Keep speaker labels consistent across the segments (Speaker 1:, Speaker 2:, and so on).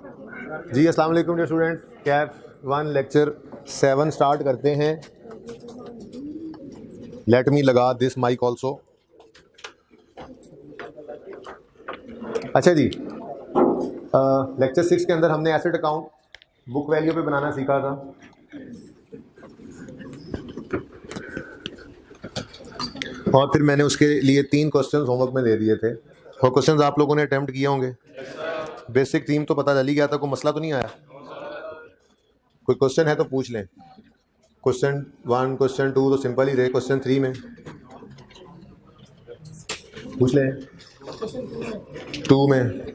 Speaker 1: जी अस्सलाम वालेकुम dear student, CAF 1 lecture 7 start करते हैं। लेट मी लगा दिस माइक ऑल्सो। अच्छा जी, लेक्चर 6 के अंदर हमने एसेट अकाउंट बुक वैल्यू पे बनाना सीखा था। और फिर मैंने उसके लिए 3 क्वेश्चंस होमवर्क में दे दिए थे और क्वेश्चंस आप लोगों ने अटेम्प्ट किए होंगे। बेसिक थीम तो पता चल ही गया था, कोई मसला तो नहीं आया। कोई क्वेश्चन है तो पूछ लें। क्वेश्चन 1 क्वेश्चन 2 तो सिंपल ही रहे, क्वेश्चन 3 में पूछ लें। 2 में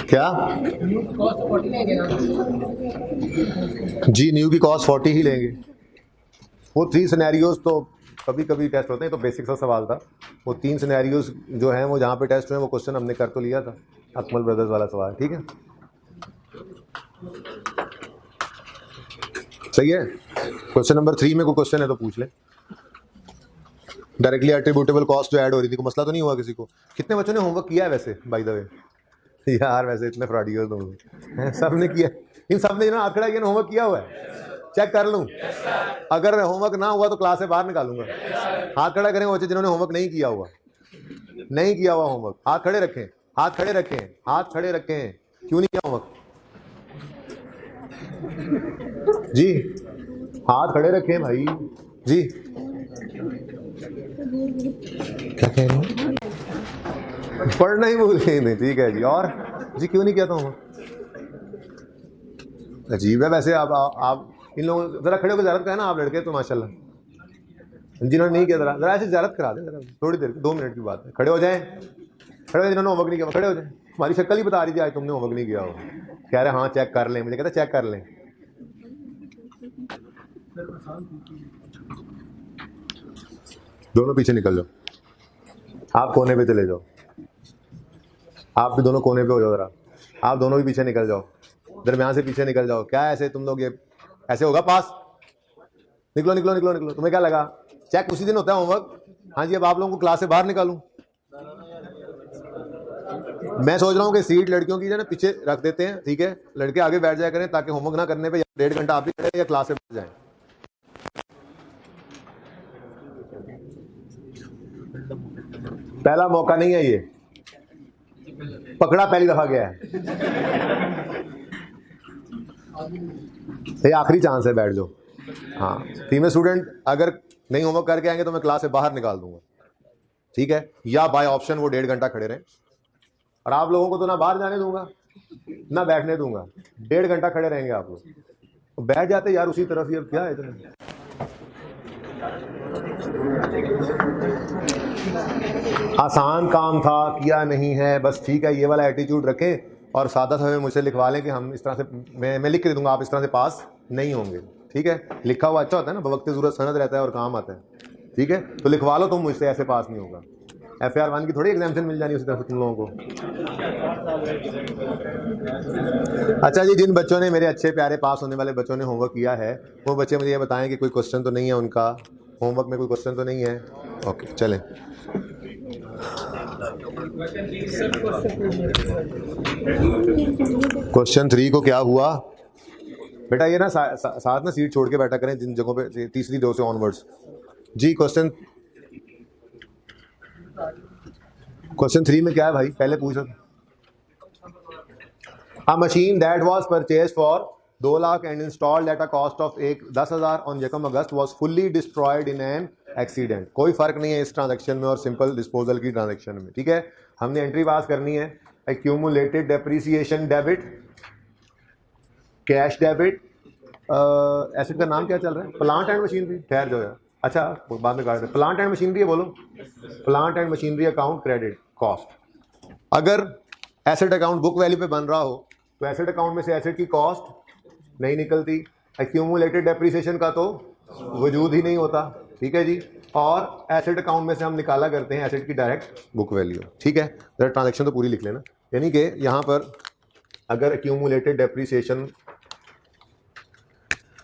Speaker 1: क्या जी, न्यू की कॉस्ट 40 ही लेंगे। वो 3 सिनेरियोज तो कभी कभी टेस्ट होते हैं, तो बेसिक सा सवाल था। वो 3 सिनेरियोज जो हैं वो जहाँ पे टेस्ट हुए वो क्वेश्चन हमने कर तो लिया था, अकमल ब्रदर्स वाला सवाल। ठीक है, सही है। क्वेश्चन नंबर 3 में कोई क्वेश्चन है तो पूछ ले। डायरेक्टली एट्रीब्यूटेबल कॉस्ट जो ऐड हो रही थी, कोई मसला तो नहीं हुआ किसी को? कितने बच्चों ने होमवर्क किया है वैसे, बाय द वे? यार वैसे इतने फ्रॉडियर्स तुम सब ने किया, इन सब ने हाथ खड़ा किया, होमवर्क किया हुआ है। चेक कर लूं, अगर होमवर्क ना हुआ तो क्लास से बाहर निकालूंगा। हाथ खड़ा करें बच्चे जिन्होंने होमवर्क नहीं किया हुआ, नहीं किया हुआ होमवर्क। हाथ खड़े रखें, हाथ खड़े रखें, हाथ खड़े रखें। क्यों नहीं किया होमवर्क जी? हाथ खड़े रखें भाई जी। क्या कह रहे हैं? पढ़ना ही भूल गए थे, ठीक है जी। और जी क्यों नहीं किया था होमवर्क? अजीब है वैसे। आप इन लोगों जरा खड़े होकर ज़्यारत करें ना, आप लड़के तो माशाल्लाह। जिन्होंने नहीं किया जरा ऐसे ज़्यारत करा दें, जरा थोड़ी देर, 2 मिनट की बात है। खड़े हो जाएं, खड़े हो, जिन्होंने होमवर्क नहीं किया खड़े हो जाएं। हमारी शक्ल ही बता रही थी आज तुमने होमवर्क नहीं किया हो। कह रहे हाँ चेक कर लें, मुझे कहता चेक कर लें। दोनों पीछे निकल जाओ, आप कोने पे चले जाओ। आप भी दोनों कोने पे हो जाओ, जरा आप दोनों भी पीछे निकल जाओ, दरमियान से पीछे निकल जाओ। क्या ऐसे तुम लोग, ये ऐसे होगा पास? निकलो निकलो निकलो निकलो। तुम्हें क्या लगा चेक उसी दिन होता है होमवर्क? हाँ जी, अब आप लोगों को क्लास से बाहर निकालूं? मैं सोच रहा हूँ कि सीट लड़कियों की जो है ना पीछे रख देते हैं, ठीक है? लड़के आगे बैठ जाया करें ताकि होमवर्क ना करने पे 1.5 घंटा आप भी खड़े या क्लास से बैठ जाएं। पहला मौका नहीं है ये, पकड़ा पहली दफा गया है, ये आखिरी चांस है, बैठ जाओ। हाँ, फीमेल स्टूडेंट अगर नहीं होमवर्क करके आएंगे तो मैं क्लास से बाहर निकाल दूंगा, ठीक है? या बाय ऑप्शन वो 1.5 घंटा खड़े रहें। और आप लोगों को तो ना बाहर जाने दूंगा ना बैठने दूंगा, 1.5 घंटा खड़े रहेंगे आप लोग। तो बैठ जाते यार उसी तरफ ही, अब क्या है इतना? आसान काम था, किया नहीं है, बस ठीक है। ये वाला एटीट्यूड रखें और सादा सा मुझसे लिखवा लें कि हम इस तरह से, मैं लिख के दे दूंगा, आप इस तरह से पास नहीं होंगे, ठीक है? लिखा हुआ अच्छा होता है ना, बवक्त ज़रूरत सनद रहता है और काम आता है, ठीक है? तो लिखवा लो तुम मुझसे, ऐसे पास नहीं होगा। FAR 1 की थोड़ी एग्जाम्पशन मिल जानी उसी तरह से तुम लोगों को। अच्छा जी, जिन बच्चों ने, मेरे अच्छे प्यारे पास होने वाले बच्चों ने होमवर्क किया है, वो बच्चे मुझे ये बताएं कि कोई क्वेश्चन तो नहीं है उनका होमवर्क में, कोई क्वेश्चन तो नहीं है? ओके चलें। क्वेश्चन 3 को क्या हुआ बेटा? ये ना साथ में सीट छोड़ के बैठा करें जिन जगहों पे, तीसरी रो से ऑनवर्ड्स जी। क्वेश्चन 3 में क्या है भाई? पहले पूछो। A machine that was purchased for 2 lakh and installed at a cost of 10,000 on Yekam August was fully destroyed in an accident। कोई फर्क नहीं है इस ट्रांजैक्शन में और सिंपल डिस्पोजल की ट्रांजैक्शन में, ठीक है? हमने एंट्री पास करनी है। Accumulated depreciation debit, cash debit, asset का नाम क्या चल रहा है? Plant and machinery. ठहर जाओ यार, अच्छा बाद में काट दे। प्लांट एंड मशीनरी है, बोलो। Plant and machinery account credit cost. अगर एसेट अकाउंट बुक वैल्यू पे बन रहा हो तो एसेट अकाउंट में से एसेट की कॉस्ट नहीं निकलती, एक्यूमुलेटेड डेप्रिसिएशन का तो वजूद ही नहीं होता, ठीक है जी? और एसेट अकाउंट में से हम निकाला करते हैं एसेट की डायरेक्ट बुक वैल्यू, ठीक है? जरा ट्रांजैक्शन तो पूरी लिख लेना। यानी कि यहाँ पर अगर एक्यूमुलेटेड डेप्रिसिएशन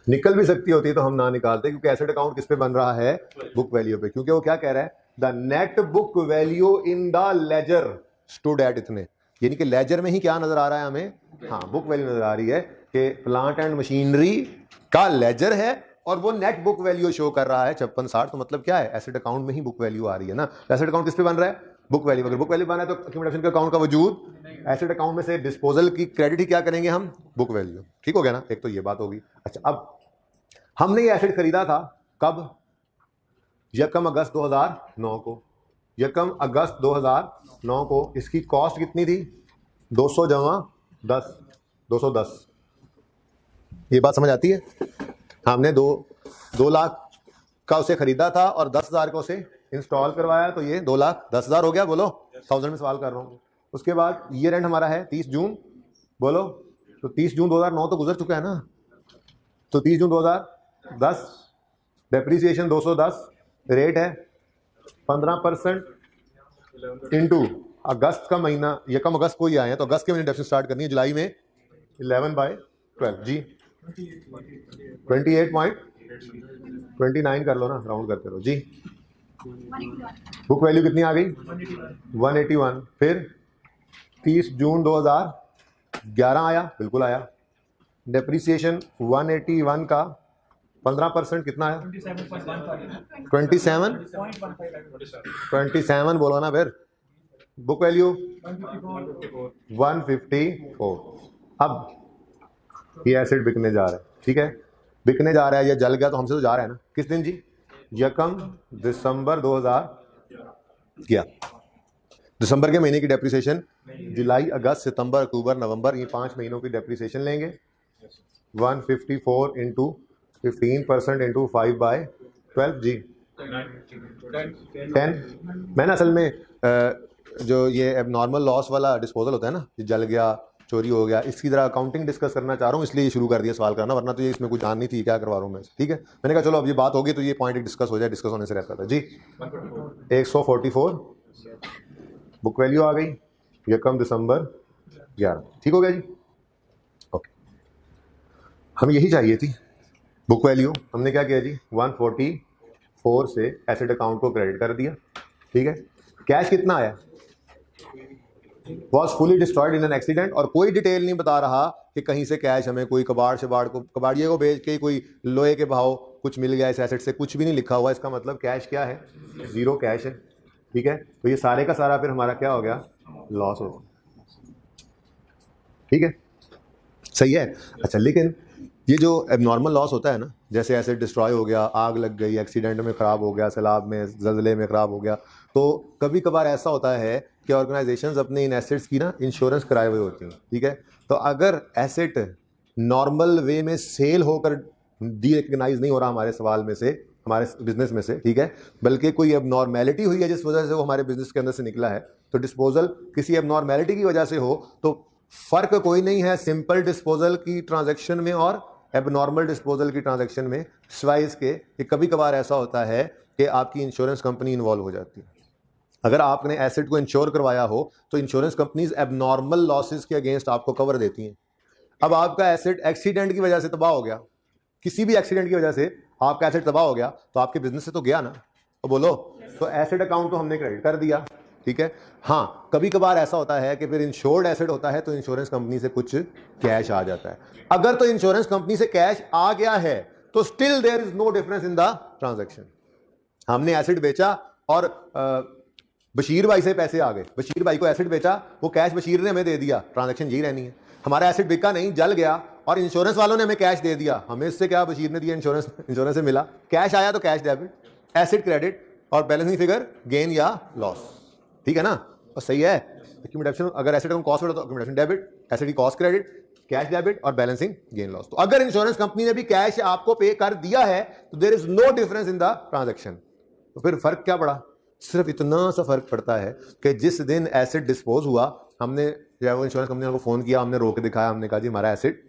Speaker 1: निकल भी सकती होती तो हम ना निकालते, क्योंकि एसेट अकाउंट किस पे बन रहा है? बुक वैल्यू पे। क्योंकि वो क्या कह रहा है? The net book value in the ledger stood at इतने। यानी कि लेजर में ही क्या नजर आ रहा है हमें, हाँ बुक वैल्यू नजर आ रही है कि प्लांट एंड मशीनरी का लेजर है और वो नेट बुक वैल्यू शो कर रहा है 5660। तो मतलब क्या है, एसेट अकाउंट में ही बुक वैल्यू आ रही है ना। एसेट अकाउंट किस पे बन रहा है, बुक वैल्यू। अगर बुक वैल्यू बना है तो एक्यूमुलेशन के अकाउंट का वजूद, एसेट अकाउंट में से डिस्पोजल की क्रेडिट ही क्या करेंगे हम, बुक वैल्यू। ठीक हो गया ना, एक तो ये बात होगी। अच्छा, अब हमने ये एसेट खरीदा था कब, 1 अगस्त 2009 को। 1 अगस्त 2009 को इसकी कॉस्ट कितनी थी, 200 जमा 10, 210। ये बात समझ आती है। हमने 2 लाख का उसे खरीदा था और 10,000 का उसे इंस्टॉल करवाया, तो ये 2,10,000 हो गया। बोलो, 1000 में सवाल कर रहा हूँ। उसके बाद ईयर एंड हमारा है 30 जून। बोलो, तो 30 जून 2009 तो गुजर चुका है ना, तो 30 जून 2010, डेप्रीसिएशन 210, रेट है 15% इंटू अगस्त का महीना, 1 अगस्त को ही आए हैं तो अगस्त के महीने डेप्रिसिएशन स्टार्ट करनी है, जुलाई में 11/12 जी 28.29 कर लो ना, राउंड करते रहो जी। बुक वैल्यू कितनी आ गई, 181। फिर 30 जून 2011 आया, बिल्कुल आया। डेप्रीसिएशन 181 का 15% कितना है, 27 बोलो ना फिर। Book value 154। अब ये एसेट बिकने जा रहा है, ठीक है, बिकने जा रहा है। ये जल गया तो हमसे तो जा रहा है ना, किस दिन जी, 1 दिसंबर 2011। दिसंबर के महीने की डेप्रीसिएशन, जुलाई अगस्त सितंबर अक्टूबर नवंबर, ये 5 महीनों की डेप्रीसिएशन लेंगे। 154 इंटू 15% इंटू 5/12 जी 10। मैंने असल में जो ये एबनॉर्मल लॉस वाला डिस्पोजल होता है ना, जल गया, चोरी हो गया, इसकी तरह अकाउंटिंग डिस्कस करना चाह रहा हूँ, इसलिए शुरू कर दिया सवाल करना, वरना तो ये इसमें कुछ जान नहीं थी क्या करवा रहा हूँ मैं। ठीक है, मैंने कहा चलो अब ये बात होगी तो ये पॉइंट डिस्कस हो जाए, डिस्कस होने से रहता था जी। 144 बुक वैल्यू आ गई, 1 दिसंबर 11। ठीक हो गया जी, ओके। हमें यही चाहिए थी बुक वैल्यू। हमने क्या किया जी, 144 से एसेट अकाउंट को क्रेडिट कर दिया। ठीक है, कैश कितना आया, was fully destroyed in an accident, और कोई डिटेल नहीं बता रहा कि कहीं से कैश हमें कोई कबाड़िए को बेच के कोई लोहे के भाव कुछ मिल गया इस एसेट से, कुछ भी नहीं लिखा हुआ। इसका मतलब कैश क्या है, 0 कैश है। ठीक है, तो ये सारे का सारा फिर हमारा क्या हो गया, लॉस हो गया। ठीक है, सही है। अच्छा, लेकिन ये जो एबनॉर्मल लॉस होता है ना, जैसे एसेट डिस्ट्रॉय हो गया, आग लग गई, एक्सीडेंट में ख़राब हो गया, सैलाब में, ज़लज़ले में ख़राब हो गया, तो कभी कभार ऐसा होता है कि ऑर्गेनाइजेशंस अपने इन एसेट्स की ना इंश्योरेंस कराए हुए होती हैं। ठीक है, तो अगर एसेट नॉर्मल वे में सेल होकर डी रिकग्नाइज नहीं हो रहा हमारे सवाल में से, हमारे बिजनेस में से, ठीक है, बल्कि कोई एबनॉर्मेलिटी हुई है जिस वजह से वो हमारे बिजनेस के अंदर से निकला है, तो डिस्पोजल किसी एबनॉर्मेलिटी की वजह से हो तो फ़र्क कोई नहीं है सिंपल डिस्पोजल की ट्रांजैक्शन में और एबनॉर्मल डिस्पोजल की ट्रांजैक्शन में, सिवाय इसके कि कभी कभार ऐसा होता है कि आपकी इंश्योरेंस कंपनी इन्वॉल्व हो जाती है। अगर आपने एसेट को इंश्योर करवाया हो तो इंश्योरेंस कंपनीज एबनॉर्मल लॉसेस के अगेंस्ट आपको कवर देती हैं। अब आपका एसेट एक्सीडेंट की वजह से तबाह हो गया, किसी भी एक्सीडेंट की वजह से आपका एसेट तबाह हो गया, तो आपके बिजनेस से तो गया ना, तो बोलो, तो एसेट अकाउंट तो हमने क्रेडिट कर दिया। ठीक है, हाँ, कभी कभार ऐसा होता है कि फिर इंश्योर्ड एसेट होता है तो इंश्योरेंस कंपनी से कुछ कैश आ जाता है। अगर तो इंश्योरेंस कंपनी से कैश आ गया है तो still there is no difference in the transaction. हमने एसेट बेचा और बशीर भाई से पैसे आ गए, बशीर भाई को एसेट बेचा, वो कैश बशीर ने हमें दे दिया, ट्रांजैक्शन यही रहनी है। हमारा एसेट बिका नहीं, जल गया और इंश्योरेंस वालों ने हमें कैश दे दिया, हमें इससे क्या, बशीर ने दिया, इंश्योरेंस से मिला, कैश आया तो कैश डेबिट, एसेट क्रेडिट और बैलेंसिंग फिगर गेन या लॉस। ठीक है ना, और सही है। एक्यूमुलेशन, अगर एसेट का कॉस्ट हो तो एक्यूमुलेशन डेबिट, एसेट की कॉस्ट क्रेडिट, कैश डेबिट और बैलेंसिंग गेन लॉस। तो अगर इंश्योरेंस कंपनी ने भी कैश आपको पे कर दिया है तो there is no difference in the transaction. तो फिर फर्क क्या पड़ा, सिर्फ इतना सा फर्क पड़ता है कि जिस दिन एसेट डिस्पोज हुआ, हमने वो इंश्योरेंस कंपनी को फ़ोन किया, हमने रोक दिखाया, हमने कहा जी हमारा एसेट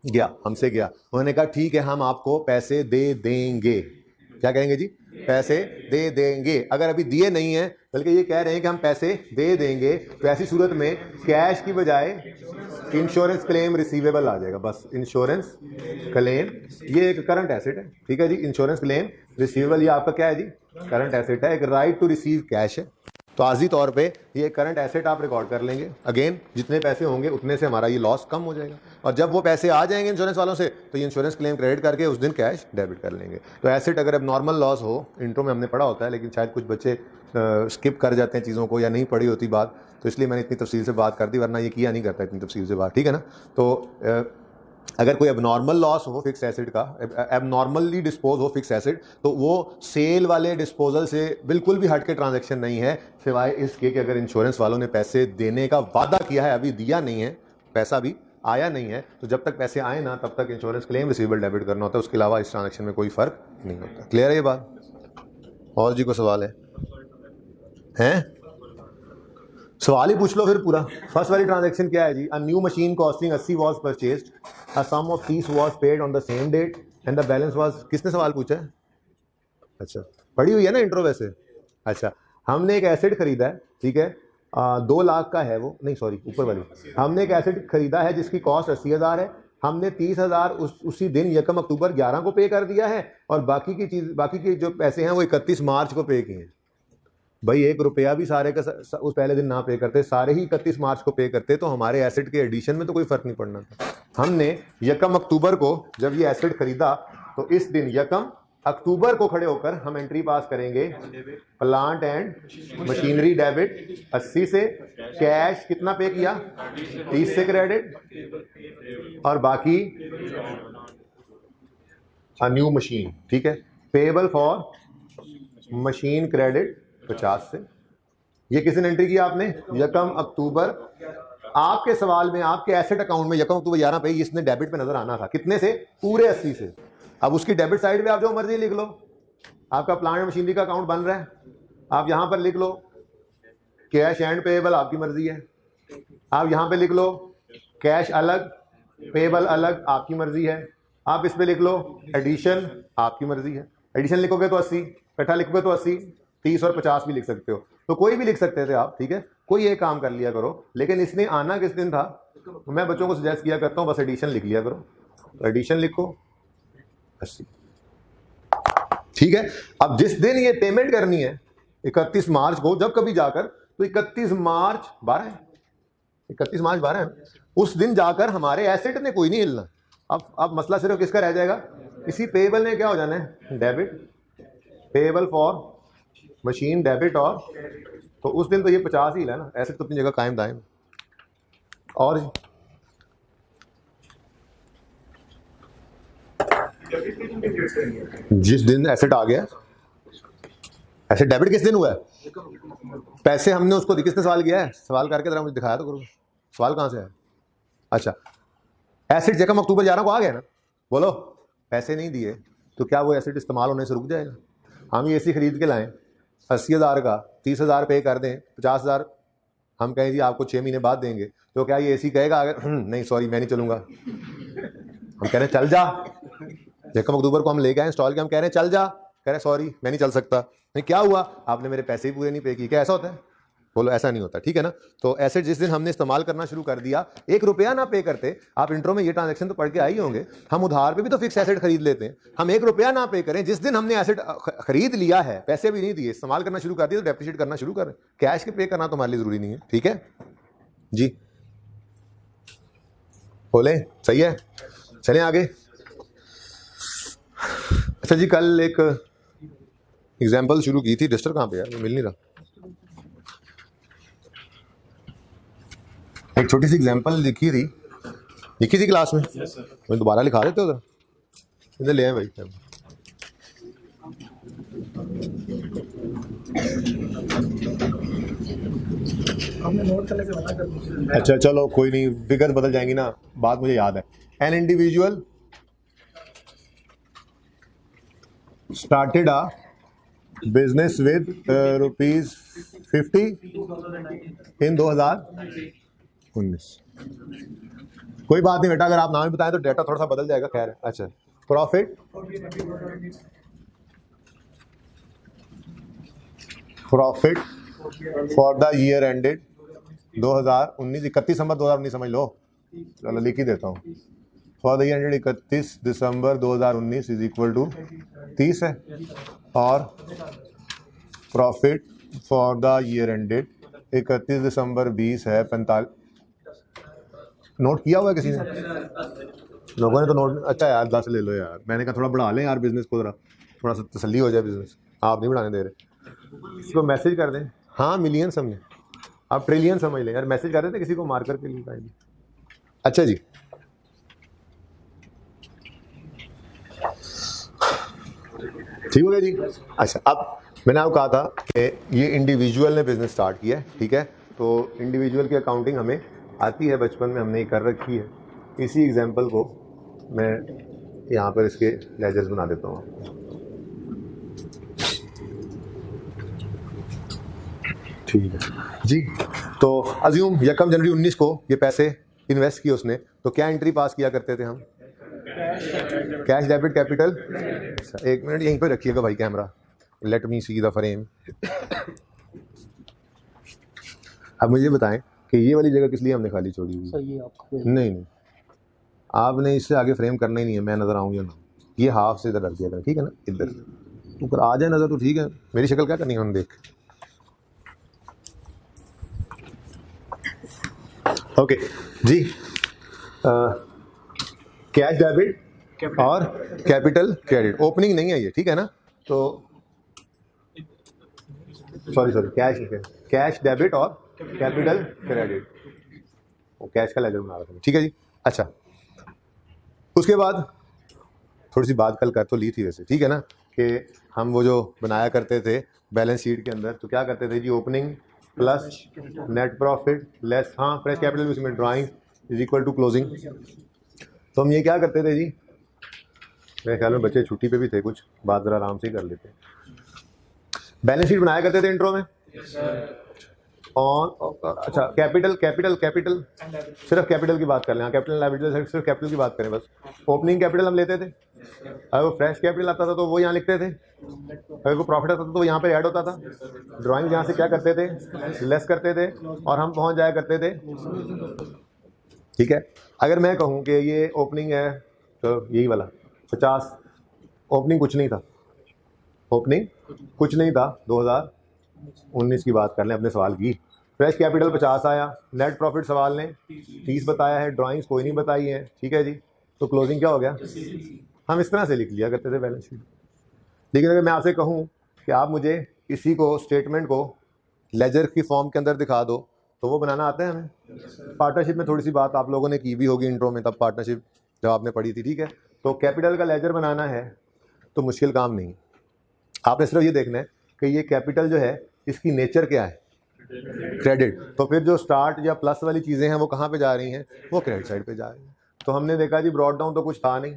Speaker 1: गया, हमसे गया। उन्होंने कहा ठीक है, हम आपको पैसे दे देंगे। क्या कहेंगे जी, पैसे दे देंगे। अगर अभी दिए नहीं है, बल्कि ये कह रहे हैं कि हम पैसे दे देंगे, तो ऐसी सूरत में कैश की बजाय इंश्योरेंस क्लेम रिसीवेबल आ जाएगा। बस इंश्योरेंस क्लेम, ये एक करंट एसेट है। ठीक है जी, इंश्योरेंस क्लेम रिसीवेबल, ये आपका क्या है जी, करंट एसेट है, एक राइट टू रिसीव कैश है। तो आर्जी तौर पे ये करंट एसेट आप रिकॉर्ड कर लेंगे। अगेन जितने पैसे होंगे उतने से हमारा ये लॉस कम हो जाएगा, और जब वो पैसे आ जाएंगे इंश्योरेंस वालों से तो ये इंश्योरेंस क्लेम क्रेडिट करके उस दिन कैश डेबिट कर लेंगे। तो एसेट अगर अब नॉर्मल लॉस हो, इंट्रो में हमने पढ़ा होता है लेकिन शायद कुछ बच्चे स्किप कर जाते हैं चीज़ों को या नहीं पढ़ी होती बात, तो इसलिए मैंने इतनी तफसील से बात कर दी, वरना ये किया नहीं करता इतनी तफसील से बात, ठीक है ना। तो अगर कोई एबनॉर्मल लॉस हो फिक्स एसेट का, एबनॉर्मली डिस्पोज हो फिक्स एसेट, तो वो सेल वाले डिस्पोजल से बिल्कुल भी हट के ट्रांजैक्शन नहीं है, सिवाय इसके कि अगर इंश्योरेंस वालों ने पैसे देने का वादा किया है, अभी दिया नहीं है, पैसा भी आया नहीं है, तो जब तक पैसे आए ना तब तक इंश्योरेंस क्लेम रिसीवेबल डेबिट करना होता है, उसके अलावा इस ट्रांजैक्शन में कोई फ़र्क नहीं होता। क्लियर है ये बात? और जी को सवाल है? सवाल ही पूछ लो फिर पूरा। फर्स्ट वाली ट्रांजैक्शन क्या है जी? A new machine costing 80 was purchased, a sum of 30 was paid on the same date and the balance was. किसने सवाल पूछा है? अच्छा, पढ़ी हुई है ना इंट्रो वैसे। अच्छा, हमने एक एसेट खरीदा है, ठीक है, 2 लाख का है वो, नहीं सॉरी ऊपर वाली, हमने एक एसेट खरीदा है जिसकी कॉस्ट 80,000 है, हमने 30,000 उसी दिन 1 अक्टूबर 11 को पे कर दिया है, और बाकी के जो पैसे हैं वो 31 मार्च को पे किए हैं। भाई 1 रुपया भी सारे का उस पहले दिन ना पे करते, सारे ही 31 मार्च को पे करते, तो हमारे एसेट के एडिशन में तो कोई फर्क नहीं पड़ना था। हमने 1 अक्टूबर को जब ये एसेट खरीदा तो इस दिन 1 अक्टूबर को खड़े होकर हम एंट्री पास करेंगे, प्लांट एंड मशीनरी डेबिट 80 से, कैश कितना पे किया 30 से क्रेडिट, और बाकी न्यू मशीन, ठीक है, पेबल फॉर मशीन क्रेडिट 50 से। ये किसने एंट्री किया आपने? 1 अक्टूबर। आपके सवाल में आपके एसेट अकाउंट में 1 अक्टूबर 11 पे इसने डेबिट पे नजर आना था, कितने से? पूरे 80 से। अब उसकी डेबिट साइड पे आप जो मर्जी लिख लो, आपका प्लांट मशीनरी का अकाउंट बन रहा है, आप यहां पर लिख लो कैश एंड पेबल, आपकी मर्जी है। आप यहां पे लिख लो कैश अलग पेबल अलग, आपकी मर्जी है। आप इस पे लिख लो एडिशन, आपकी मर्जी है। एडिशन लिखोगे तो 80, इकट्ठा लिखोगे तो 80, 30 और 50 भी लिख सकते हो, तो कोई भी लिख सकते थे आप, ठीक है, कोई एक काम कर लिया करो। लेकिन इसने आना किस दिन था? तो मैं बच्चों को सजेस्ट किया करता हूं बस एडिशन लिख लिया करो, तो एडिशन लिखो 80, ठीक है। अब जिस दिन ये पेमेंट करनी है 31 मार्च को, जब कभी जाकर, तो 31 मार्च 12 है, 31 मार्च 12 है, उस दिन जाकर हमारे एसेट ने कोई नहीं हिलना। अब मसला सिर्फ किसका रह जाएगा? इसी पेबल ने क्या हो जाना है? Debit, payable for machine debit, और तो उस दिन तो ये 50 ही है ना, एसेट तो अपनी जगह कायम दायम। और जिस दिन एसेट आ गया, एसेट डेबिट किस दिन हुआ है? पैसे हमने उसको, किसने सवाल किया है? सवाल करके जरा मुझे दिखाया तो करो, सवाल कहां से है? अच्छा, एसेट 1 अक्टूबर 11 को आ गया ना, बोलो पैसे नहीं दिए तो क्या वो एसेट इस्तेमाल होने से रुक जाएगा? हम ये एसी खरीद के लाएं 80,000 का, 30,000 पे कर दें, 50,000 हम कहें जी आपको 6 महीने बाद देंगे, तो क्या ये एसी कहेगा अगर नहीं सॉरी मैं नहीं चलूंगा? हम कह रहे हैं चल जा, 1 अक्टूबर को हम लेके आए इंस्टॉल के, हम कह रहे हैं चल जा, कह रहे सॉरी मैं नहीं चल सकता। नहीं, क्या हुआ? आपने मेरे पैसे ही पूरे नहीं पे किए। क्या ऐसा होता है? बोलो ऐसा नहीं होता, ठीक है ना। तो एसेट जिस दिन हमने इस्तेमाल करना शुरू कर दिया, 1 रुपया ना पे करते, आप इंट्रो में ये ट्रांजैक्शन तो पढ़ के आई होंगे, हम उधार पे भी तो फिक्स एसेट खरीद लेते हैं। हम 1 रुपया ना पे करें, जिस दिन हमने एसेट खरीद लिया है, पैसे भी नहीं दिए, इस्तेमाल करना शुरू कर दिया, तो डेप्रिशिएट करना शुरू करें। कैश के पे करना तो हमारे लिए जरूरी नहीं है, ठीक है जी। बोले सही है, चलें आगे। अच्छा जी, कल एक एग्जाम्पल शुरू की थी, डस्टर कहाँ पे यार, मिल नहीं रहा। एक छोटी सी एग्जांपल लिखी थी क्लास में, मैं दोबारा लिखा देते हो उधर, इधर ले आए भाई। अच्छा चलो कोई नहीं, फिगर बदल जाएंगी ना, बात मुझे याद है। An individual started a business with ₹50 इन 2019। कोई बात नहीं बेटा, अगर आप नाम ही बताएं तो डेटा थोड़ा सा बदल जाएगा, खैर। अच्छा, profit for the year ended 2019, 31 December 2019 समझ लो, चलो लिख ही देता हूँ। For the year ended 31 December 2019 is equal to 30 है, और profit for the year ended 31 December 20 है 45। नोट किया हुआ है किसी ने? लोगों ने तो नोट, अच्छा यार 10 ले लो यार, मैंने कहा थोड़ा बढ़ा लें यार बिजनेस को, जरा थोड़ा सा तसल्ली हो जाए बिजनेस। आप नहीं बढ़ाने दे रहे, इसको मैसेज कर दें। हाँ मिलियन समझे, आप ट्रिलियन समझ लें यार, मैसेज कर रहे थे किसी को मार्कर के लिए। अच्छा जी, ठीक हो गया जी। अच्छा, अब मैंने आपको कहा था कि ये इंडिविजुअल ने बिजनेस स्टार्ट किया है, ठीक है, तो इंडिविजुअल की अकाउंटिंग हमें आती है, बचपन में हमने कर रखी है। इसी एग्जांपल को मैं यहाँ पर इसके लेजर्स बना देता हूँ। ठीक है जी, तो अज्यूम 1 जनवरी 19 को ये पैसे इन्वेस्ट किए उसने, तो क्या एंट्री पास किया करते थे हम? Cash debit capital. एक मिनट यहीं पे रखिएगा भाई camera, let me see the frame. अब मुझे बताएं कि ये वाली जगह किस लिए हमने खाली छोड़ी हुई? सही है आपका। नहीं, आपने इससे आगे फ्रेम करना ही नहीं है, मैं नजर आऊँ या ना। ये हाफ से इधर रख दिया करें, ठीक है ना, इधर ऊपर आ जाए नजर तो ठीक है, मेरी शक्ल क्या करनी है उन्हें देख। ओके जी, कैश डेबिट और कैपिटल क्रेडिट, ओपनिंग नहीं है ये, ठीक है ना, तो सॉरी कैश डेबिट और कैपिटल क्रेडिट, वो कैश का लेजर बना रहा था, ठीक है जी। अच्छा, उसके बाद थोड़ी सी बात कल कर तो ली थी वैसे, ठीक है ना, कि हम वो जो बनाया करते थे बैलेंस शीट के अंदर, तो क्या करते थे जी, opening plus net profit less, हाँ फ्रेश कैपिटल भी उसमें, drawing is equal to closing. तो हम ये क्या करते थे जी, मेरे ख्याल में बच्चे छुट्टी पे भी थे, कुछ बात ज़रा आराम से ही कर लेते हैं। बैलेंस शीट बनाया करते थे इंट्रो में और अच्छा कैपिटल सिर्फ कैपिटल की बात कर लें, कैपिटल लायबिलिटी सिर्फ कैपिटल की बात करें बस। ओपनिंग कैपिटल हम लेते थे, अगर वो फ्रेश कैपिटल आता था तो वो यहाँ लिखते थे, अगर वो प्रॉफिट आता था तो वो यहाँ पे ऐड होता था। ड्राइंग यहाँ से क्या करते थे, लेस करते थे और हम पहुँच जाया करते थे, ठीक है। अगर मैं कहूँ कि ये ओपनिंग है तो यही वाला 50, ओपनिंग कुछ नहीं था, 2019 की बात कर लें अपने सवाल की। फ्रेश कैपिटल 50 आया, नेट प्रॉफिट सवाल ने 30 बताया है, ड्राइंग्स कोई नहीं बताई है, ठीक है जी। तो क्लोजिंग क्या हो गया, हम इस तरह से लिख लिया करते थे बैलेंस शीट। लेकिन अगर मैं आपसे कहूँ कि आप मुझे इसी को स्टेटमेंट को लेजर की फॉर्म के अंदर दिखा दो, तो वो बनाना आता है हमें। पार्टनरशिप में थोड़ी सी बात आप लोगों ने की भी होगी इंट्रो में, तब पार्टनरशिप जब आपने पढ़ी थी, ठीक है। तो कैपिटल का लेजर बनाना है तो मुश्किल काम नहीं, आपने सिर्फ ये देखना है कि ये कैपिटल जो है इसकी नेचर क्या है, क्रेडिट। तो फिर जो स्टार्ट या प्लस वाली चीज़ें हैं वो कहाँ पे जा रही हैं, वो क्रेडिट साइड पे जा रही हैं। तो हमने देखा जी ब्रॉड डाउन तो कुछ था नहीं,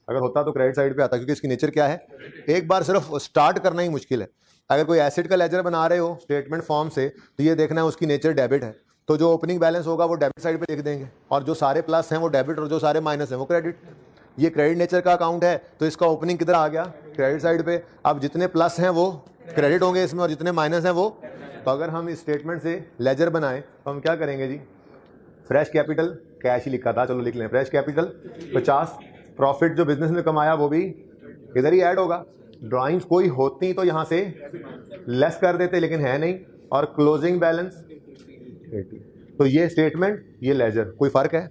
Speaker 1: अगर होता तो क्रेडिट साइड पे आता, क्योंकि इसकी नेचर क्या है, एक बार सिर्फ स्टार्ट करना ही मुश्किल है। अगर कोई एसेट का लेजर बना रहे हो स्टेटमेंट फॉर्म से, तो ये देखना है उसकी नेचर डेबिट है, तो जो ओपनिंग बैलेंस होगा वो डेबिट साइड पे लिख देंगे, और जो सारे प्लस हैं वो डेबिट और जो सारे माइनस हैं वो क्रेडिट। ये क्रेडिट नेचर का अकाउंट है तो इसका ओपनिंग किधर आ गया, क्रेडिट साइड पे। अब जितने प्लस हैं वो क्रेडिट होंगे इसमें और जितने माइनस हैं वो, तो अगर हम इस स्टेटमेंट से लेजर बनाएं तो हम क्या करेंगे जी, फ्रेश कैपिटल कैश ही लिखा था, चलो लिख लें, फ्रेश कैपिटल 50, प्रॉफिट जो बिजनेस ने कमाया वो भी इधर ही ऐड होगा, ड्राइंग्स कोई होती तो यहाँ से लेस कर देते लेकिन है नहीं, और क्लोजिंग बैलेंस 80। तो ये स्टेटमेंट ये लेजर, कोई फर्क है,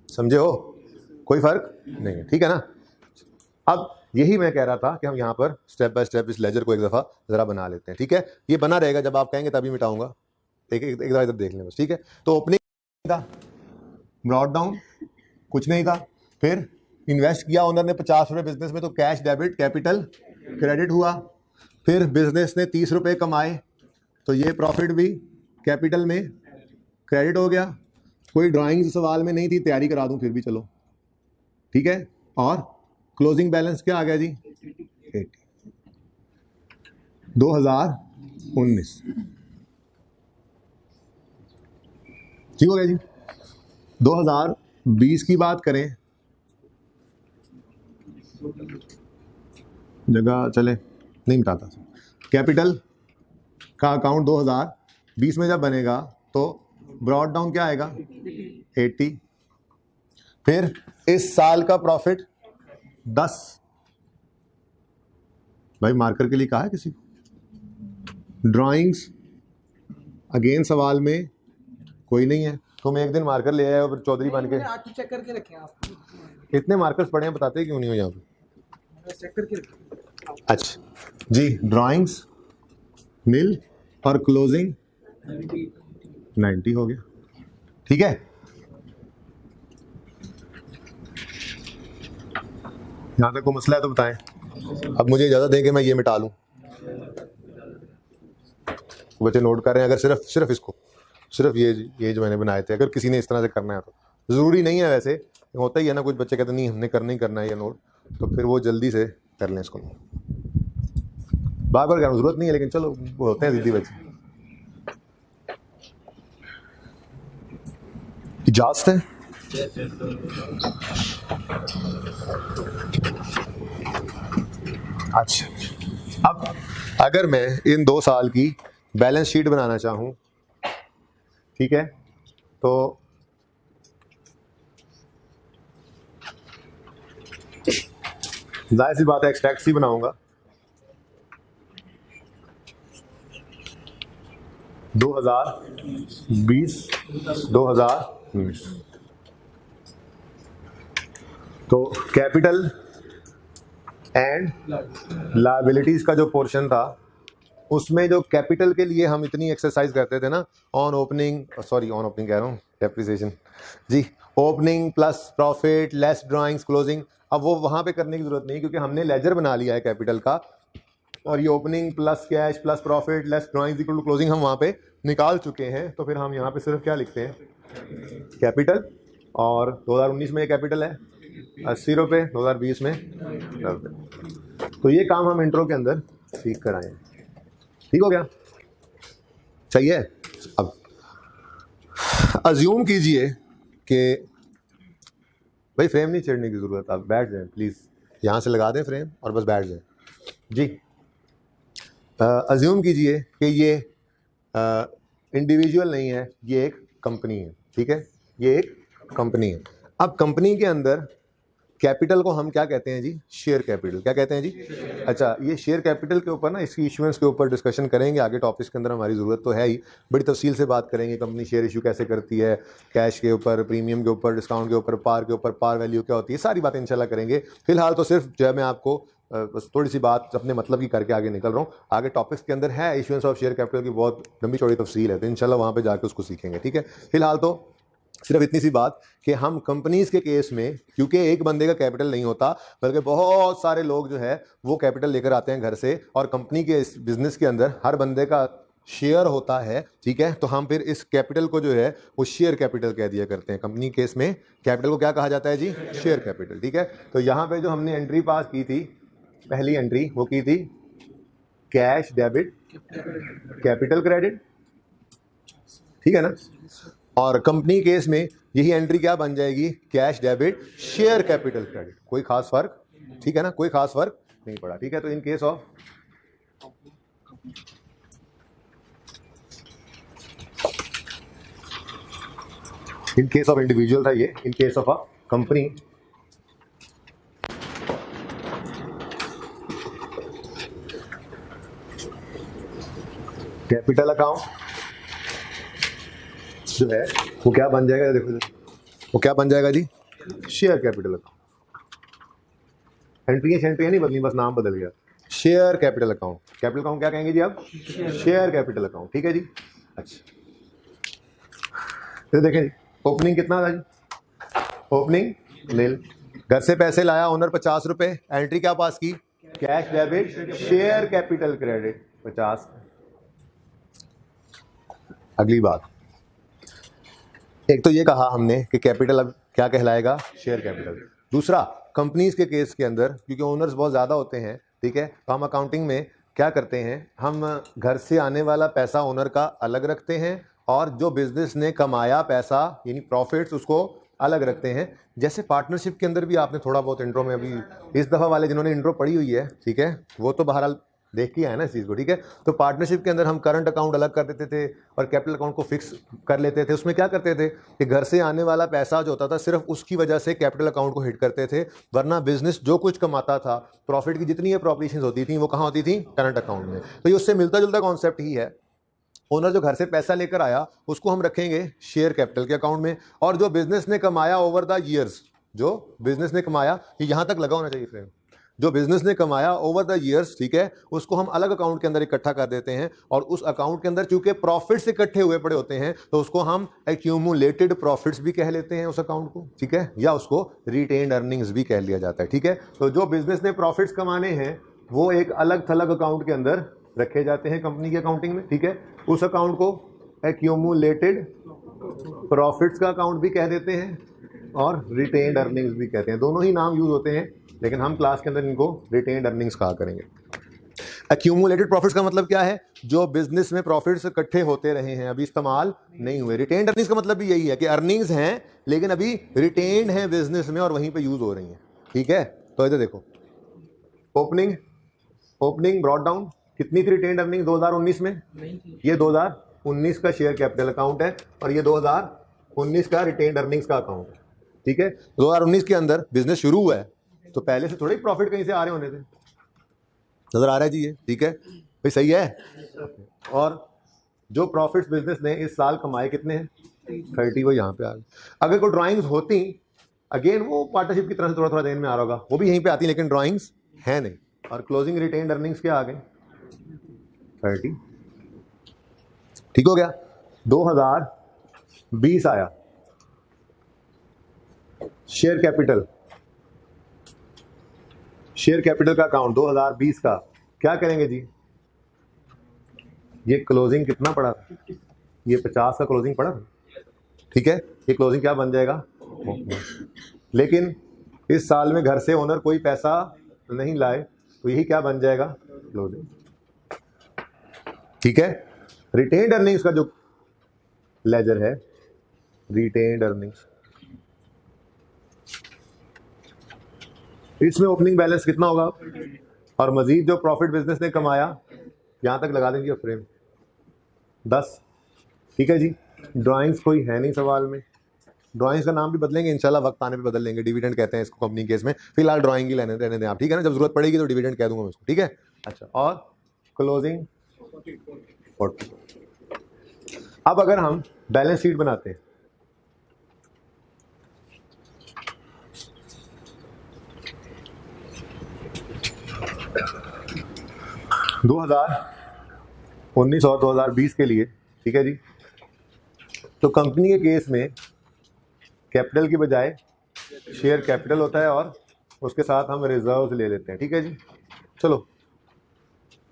Speaker 1: समझे हो, कोई फर्क नहीं है, ठीक है ना। अब यही मैं कह रहा था कि हम यहाँ पर स्टेप बाय स्टेप इस लेजर को एक दफ़ा ज़रा बना लेते हैं, ठीक है। ये बना रहेगा, जब आप कहेंगे तभी मिटाऊंगा, एक दफ़ा इधर देख लें बस, ठीक है। तो ओपनिंग था, ब्रॉड डाउन कुछ नहीं था, फिर इन्वेस्ट किया ओनर ने 50 रुपये बिजनेस में, तो कैश डेबिट कैपिटल क्रेडिट हुआ। फिर बिजनेस ने 30 रुपये कमाए, तो ये प्रॉफिट भी कैपिटल में क्रेडिट हो गया। कोई ड्राइंग सवाल में नहीं थी, तैयारी करा दूं फिर भी चलो, ठीक है। और क्लोजिंग बैलेंस क्या आ गया जी, 80, 2019, ठीक हो गया जी। 2020 की बात करें, जगह चले नहीं मिटाता, कैपिटल का अकाउंट 2020 में जब बनेगा तो ब्रॉड डाउन क्या आएगा, 80। फिर इस साल का प्रॉफिट 10, भाई मार्कर के लिए कहा है किसी को, ड्राइंग्स अगेन सवाल में कोई नहीं है, तुम एक दिन मार्कर ले आए और चौधरी बन के
Speaker 2: चेक करके रखे आप।
Speaker 1: कितने मार्कर्स पड़े हैं बताते क्यों नहीं हो यहाँ पे?
Speaker 2: चेक करके रखे।
Speaker 1: अच्छा जी, ड्राइंग्स नील और क्लोजिंग 90 हो गया, ठीक है। यहाँ तक कोई मसला है तो बताएं। अब मुझे इजाजत दें कि मैं ये मिटा लूँ। बच्चे नोट कर रहे हैं, अगर सिर्फ इसको सिर्फ ये जो मैंने बनाए थे, अगर किसी ने इस तरह से करना है तो ज़रूरी नहीं है, वैसे होता ही है ना, कुछ बच्चे कहते नहीं हमने करना ही करना है ये नोट, तो फिर वो जल्दी से कर लें इसको। बार बार करना जरूरत नहीं है, लेकिन चलो वो होते हैं जिद्दी बच्चे। इजाजत है? अच्छा, अब अगर मैं इन 2 साल की बैलेंस शीट बनाना चाहूँ, ठीक है, तो जाहिर सी बात है एक्सट्रैक्ट सी बनाऊंगा। 2020 2019, तो कैपिटल एंड लायबिलिटीज का जो पोर्शन था, उसमें जो कैपिटल के लिए हम इतनी एक्सरसाइज करते थे ना, ऑन ओपनिंग कह रहा हूँ, डेप्रिसिएशन जी, opening plus profit less drawings closing, अब वो वहाँ पे करने की जरूरत नहीं, क्योंकि हमने लेजर बना लिया है कैपिटल का, और ये opening plus cash plus profit less drawings equal to closing हम वहाँ पे निकाल चुके हैं। तो फिर हम यहाँ पे सिर्फ क्या लिखते हैं, कैपिटल, और 2019 में ये कैपिटल है 80 रुपये, 2020 में 10 रुपये। तो ये काम हम इंट्रो के अंदर सीख कर आए हैं, ठीक हो गया, सही है। अब अज्यूम कीजिए कि भाई फ्रेम नहीं छेड़ने की ज़रूरत, आप बैठ जाएं प्लीज़, यहाँ से लगा दें फ्रेम और बस बैठ जाएं जी। अज्यूम कीजिए कि ये इंडिविजुअल नहीं है, ये एक कंपनी है, ठीक है, ये एक कंपनी है। अब कंपनी के अंदर कैपिटल को हम क्या कहते हैं जी, शेयर कैपिटल, क्या कहते हैं जी। अच्छा, ये शेयर कैपिटल के ऊपर ना, इसकी इशुएंस के ऊपर डिस्कशन करेंगे आगे टॉपिक्स के अंदर, हमारी ज़रूरत तो है ही, बड़ी तफसील से बात करेंगे, कंपनी शेयर इशू कैसे करती है, कैश के ऊपर, प्रीमियम के ऊपर, डिस्काउंट के ऊपर, पार वैल्यू क्या होती है, सारी बातें इंशाल्लाह करेंगे। फिलहाल तो सिर्फ जो है मैं आपको बस थोड़ी सी बात अपने मतलब की करके आगे निकल रहा हूँ। आगे टॉपिक्स के अंदर है इशुएंस ऑफ शेयर कैपिटल की बहुत लंबी चौड़ी तफसील है, तो इंशाल्लाह वहाँ पे जाके उसको सीखेंगे, ठीक है। फिलहाल तो सिर्फ इतनी सी बात कि हम कंपनीज के केस में, क्योंकि एक बंदे का कैपिटल नहीं होता, बल्कि बहुत सारे लोग जो है वो कैपिटल लेकर आते हैं घर से, और कंपनी के इस बिजनेस के अंदर हर बंदे का शेयर होता है, ठीक है। तो हम फिर इस कैपिटल को जो है वो शेयर कैपिटल कह दिया करते हैं। कंपनी केस में कैपिटल को क्या कहा जाता है जी, शेयर कैपिटल, ठीक है। तो यहाँ पे जो हमने एंट्री पास की थी, पहली एंट्री वो की थी कैश डेबिट कैपिटल क्रेडिट, ठीक है ना। और कंपनी केस में यही एंट्री क्या बन जाएगी, cash debit share capital credit, कोई खास फर्क, ठीक है ना, कोई खास फर्क नहीं पड़ा, ठीक है। तो इन केस ऑफ इंडिविजुअल था ये, in case of a company capital account जो है वो क्या बन जाएगा, देखो वो क्या बन जाएगा जी, शेयर कैपिटल अकाउंट। एंट्रियां नहीं बदली, बस नाम बदल गया, share capital account. Capital account क्या कहेंगे जी आप, शेयर कैपिटल अकाउंट, ठीक है जी। अच्छा, तो देखें जी, ओपनिंग कितना था जी, ओपनिंग नील, घर से पैसे लाया ओनर 50 रुपए, एंट्री क्या पास की, cash debit share capital credit 50। अगली बात, एक तो ये कहा हमने कि कैपिटल अब क्या कहलाएगा, शेयर कैपिटल। दूसरा, कंपनीज के केस के अंदर क्योंकि ओनर्स बहुत ज़्यादा होते हैं, ठीक है, तो हम अकाउंटिंग में क्या करते हैं, हम घर से आने वाला पैसा ओनर का अलग रखते हैं, और जो बिजनेस ने कमाया पैसा यानी प्रॉफिट्स उसको अलग रखते हैं। जैसे पार्टनरशिप के अंदर भी आपने थोड़ा बहुत इंट्रो में, अभी इस दफ़ा वाले जिन्होंने इंट्रो पढ़ी हुई है, ठीक है, वो तो बहरहाल देख के आए ना इस चीज़ को, ठीक है। तो पार्टनरशिप के अंदर हम करंट अकाउंट अलग कर देते थे और कैपिटल अकाउंट को फिक्स कर लेते थे। उसमें क्या करते थे कि घर से आने वाला पैसा जो होता था सिर्फ उसकी वजह से कैपिटल अकाउंट को हिट करते थे, वरना बिजनेस जो कुछ कमाता था, प्रॉफिट की जितनी अप्रोप्रिएशंस होती थी वो कहाँ होती थी? करंट अकाउंट में। तो ये उससे मिलता जुलता कॉन्सेप्ट ही है। ओनर जो घर से पैसा लेकर आया उसको हम रखेंगे शेयर कैपिटल के अकाउंट में, और जो बिजनेस ने कमाया ओवर द ईयर्स, जो बिजनेस ने कमाया, ये यहाँ तक लगा होना चाहिए फ्रेंड, जो बिजनेस ने कमाया ओवर द ईयर्स, ठीक है, उसको हम अलग अकाउंट के अंदर इकट्ठा कर देते हैं। और उस अकाउंट के अंदर चूंकि प्रॉफिट्स इकट्ठे हुए पड़े होते हैं तो उसको हम एक्यूमुलेटेड प्रॉफिट्स भी कह लेते हैं उस अकाउंट को, ठीक है, या उसको रिटेन्ड अर्निंग्स भी कह लिया जाता है, ठीक है। तो जो बिजनेस ने प्रॉफिट्स कमाने हैं वो एक अलग थलग अकाउंट के अंदर रखे जाते हैं कंपनी की अकाउंटिंग में, ठीक है। उस अकाउंट को एक्यूमुलेटेड प्रॉफिट्स का अकाउंट भी कह देते हैं और रिटेन्ड अर्निंग्स भी कहते हैं। दोनों ही नाम यूज होते हैं, लेकिन हम क्लास के अंदर इनको रिटेन्ड अर्निंग्स कहा करेंगे। एक्यूमुलेटेड प्रॉफिट्स का मतलब क्या है? जो बिजनेस में प्रॉफिट्स इकट्ठे होते रहे हैं, अभी इस्तेमाल नहीं हुए। रिटेन्ड अर्निंग्स का मतलब भी यही है कि अर्निंग्स हैं लेकिन अभी रिटेन्ड हैं बिजनेस में और वहीं पे यूज हो रही हैं, ठीक है। तो इधर देखो, ओपनिंग ब्रॉट डाउन कितनी थी रिटेन्ड अर्निंग 2019 में? ये 2019 का शेयर कैपिटल अकाउंट है और ये 2019 का रिटेन्ड अर्निंग्स का अकाउंट है, ठीक है। 2019 के अंदर बिजनेस शुरू हुआ है तो पहले से थोड़े ही प्रॉफिट कहीं से आ रहे होने थे, नजर आ रहा है जी ये, ठीक है भाई, सही है। और जो प्रॉफिट्स बिजनेस ने इस साल कमाए कितने हैं? 30, वो यहाँ पे आ गए। अगर कोई ड्राइंग्स होती, अगेन वो पार्टनरशिप की तरह से थोड़ा थोड़ा देन में आ रहा होगा, वो भी यहीं पे आती, लेकिन ड्राइंग्स है नहीं। और क्लोजिंग रिटेन्ड अर्निंग्स क्या आ गए? 30, ठीक हो गया। 2020 आया, शेयर कैपिटल का अकाउंट 2020 का क्या करेंगे जी? ये क्लोजिंग कितना पड़ा था? ये 50 का क्लोजिंग पड़ा था, ठीक है। ये क्लोजिंग क्या बन जाएगा? लेकिन इस साल में घर से ओनर कोई पैसा नहीं लाए तो यही क्या बन जाएगा? क्लोजिंग, ठीक है। रिटेन्ड अर्निंग्स का जो लेजर है, रिटेन्ड अर्निंग्स, इसमें ओपनिंग बैलेंस कितना होगा और मजीद जो प्रॉफिट बिजनेस ने कमाया, यहां तक लगा देंगे फ्रेम 10, ठीक है जी। ड्राइंग्स कोई है नहीं सवाल में, ड्राइंग्स का नाम भी बदलेंगे इंशाल्लाह, वक्त आने पे बदल लेंगे, डिविडेंड कहते हैं इसको कंपनी केस में, फिलहाल ड्राइंग ही रहने दें आप, ठीक है ना। जब जरूरत पड़ेगी तो डिविडेंड कह दूंगा मैं उसको, ठीक है। अच्छा, और क्लोजिंग 40। अब अगर हम बैलेंस शीट बनाते हैं, दो 2019 और 2020 के लिए, ठीक है जी। तो कंपनी के केस में कैपिटल की बजाय शेयर कैपिटल होता है और उसके साथ हम रिजर्व्स ले लेते हैं, ठीक है जी। चलो,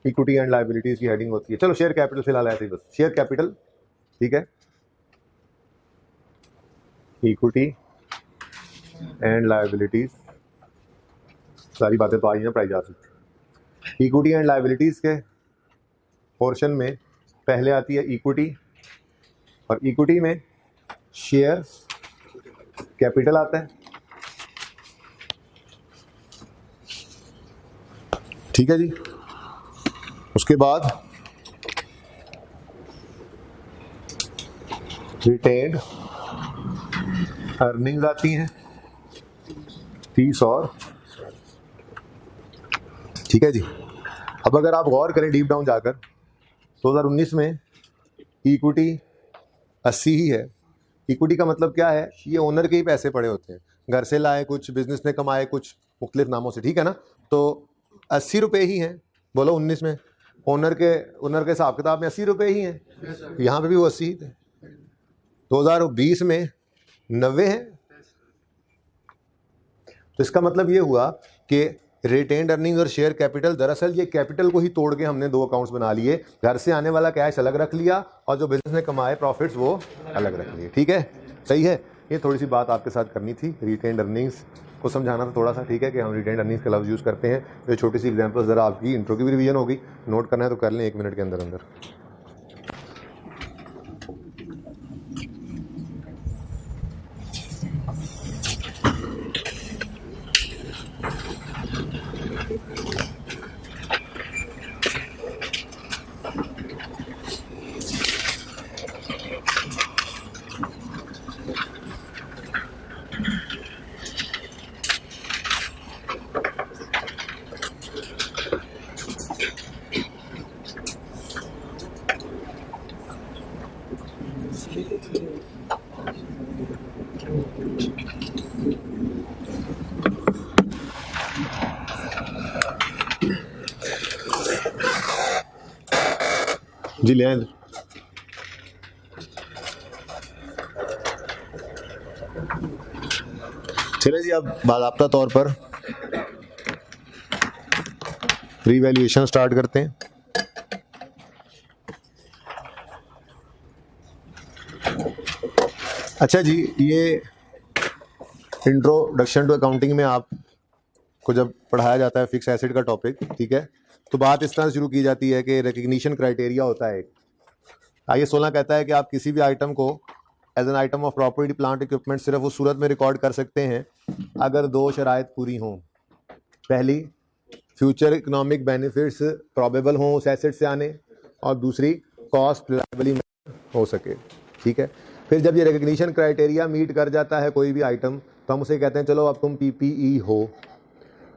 Speaker 1: इक्विटी एंड लायबिलिटीज की हेडिंग होती है। चलो शेयर कैपिटल फिलहाल ऐसे ही बस, शेयर कैपिटल, ठीक है, इक्विटी एंड लायबिलिटीज, सारी बातें तो आई ना पढ़ाई जा सकती। इक्विटी एंड लायबिलिटीज के पोर्शन में पहले आती है इक्विटी, और इक्विटी में शेयर कैपिटल आता है, ठीक है जी। उसके बाद रिटेन्ड अर्निंग्स आती हैं 30 और, ठीक है जी। अब अगर आप गौर करें डीप डाउन जाकर, 2019 में इक्विटी 80 ही है। इक्विटी का मतलब क्या है? ये ओनर के ही पैसे पड़े होते हैं, घर से लाए कुछ, बिजनेस ने कमाए कुछ मुख्तलिफ नामों से, ठीक है ना। तो 80 रुपये ही हैं, बोलो 19 में ओनर के हिसाब किताब में 80 रुपये ही हैं, यहाँ पे भी वो 80 ही थे। 2020 में 90 हैं। तो इसका मतलब ये हुआ कि रिटेन्ड अर्निंग्स और शेयर कैपिटल, दरअसल ये कैपिटल को ही तोड़ के हमने दो अकाउंट्स बना लिए, घर से आने वाला कैश अलग रख लिया और जो बिजनेस ने कमाए प्रॉफिट्स वो अलग रख लिए, ठीक है, सही है। ये थोड़ी सी बात आपके साथ करनी थी, रिटेन्ड अर्निंग्स को समझाना था थोड़ा सा, ठीक है, कि हम रिटेन्ड अर्निंग्स का लफ्ज़ यूज़ करते हैं। ये छोटी सी एग्जाम्पल, ज़रा आपकी इंट्रो की भी रिवीजन होगी, नोट करना है तो कर लें 1 मिनट के अंदर अंदर। जी ले आए। चले जी, अब बाकायदा तौर पर रीवैल्यूएशन स्टार्ट करते हैं। अच्छा जी, ये इंट्रोडक्शन टू अकाउंटिंग में आपको जब पढ़ाया जाता है फिक्स एसेट का टॉपिक, ठीक है, तो बात इस तरह से शुरू की जाती है कि रिकग्निशन क्राइटेरिया होता है। आईएस 16 कहता है कि आप किसी भी आइटम को as an item of property plant equipment सिर्फ उस सूरत में रिकॉर्ड कर सकते हैं अगर दो शराइत पूरी हों। पहली, फ्यूचर इकोनॉमिक बेनिफिट्स प्रॉबेबल हों उस एसेट से आने, और दूसरी, कॉस्ट रिलायबली हो सके, ठीक है। फिर जब ये रिकग्निशन क्राइटेरिया मीट कर जाता है कोई भी आइटम, तो हम उसे कहते हैं चलो अब तुम पीपीई हो।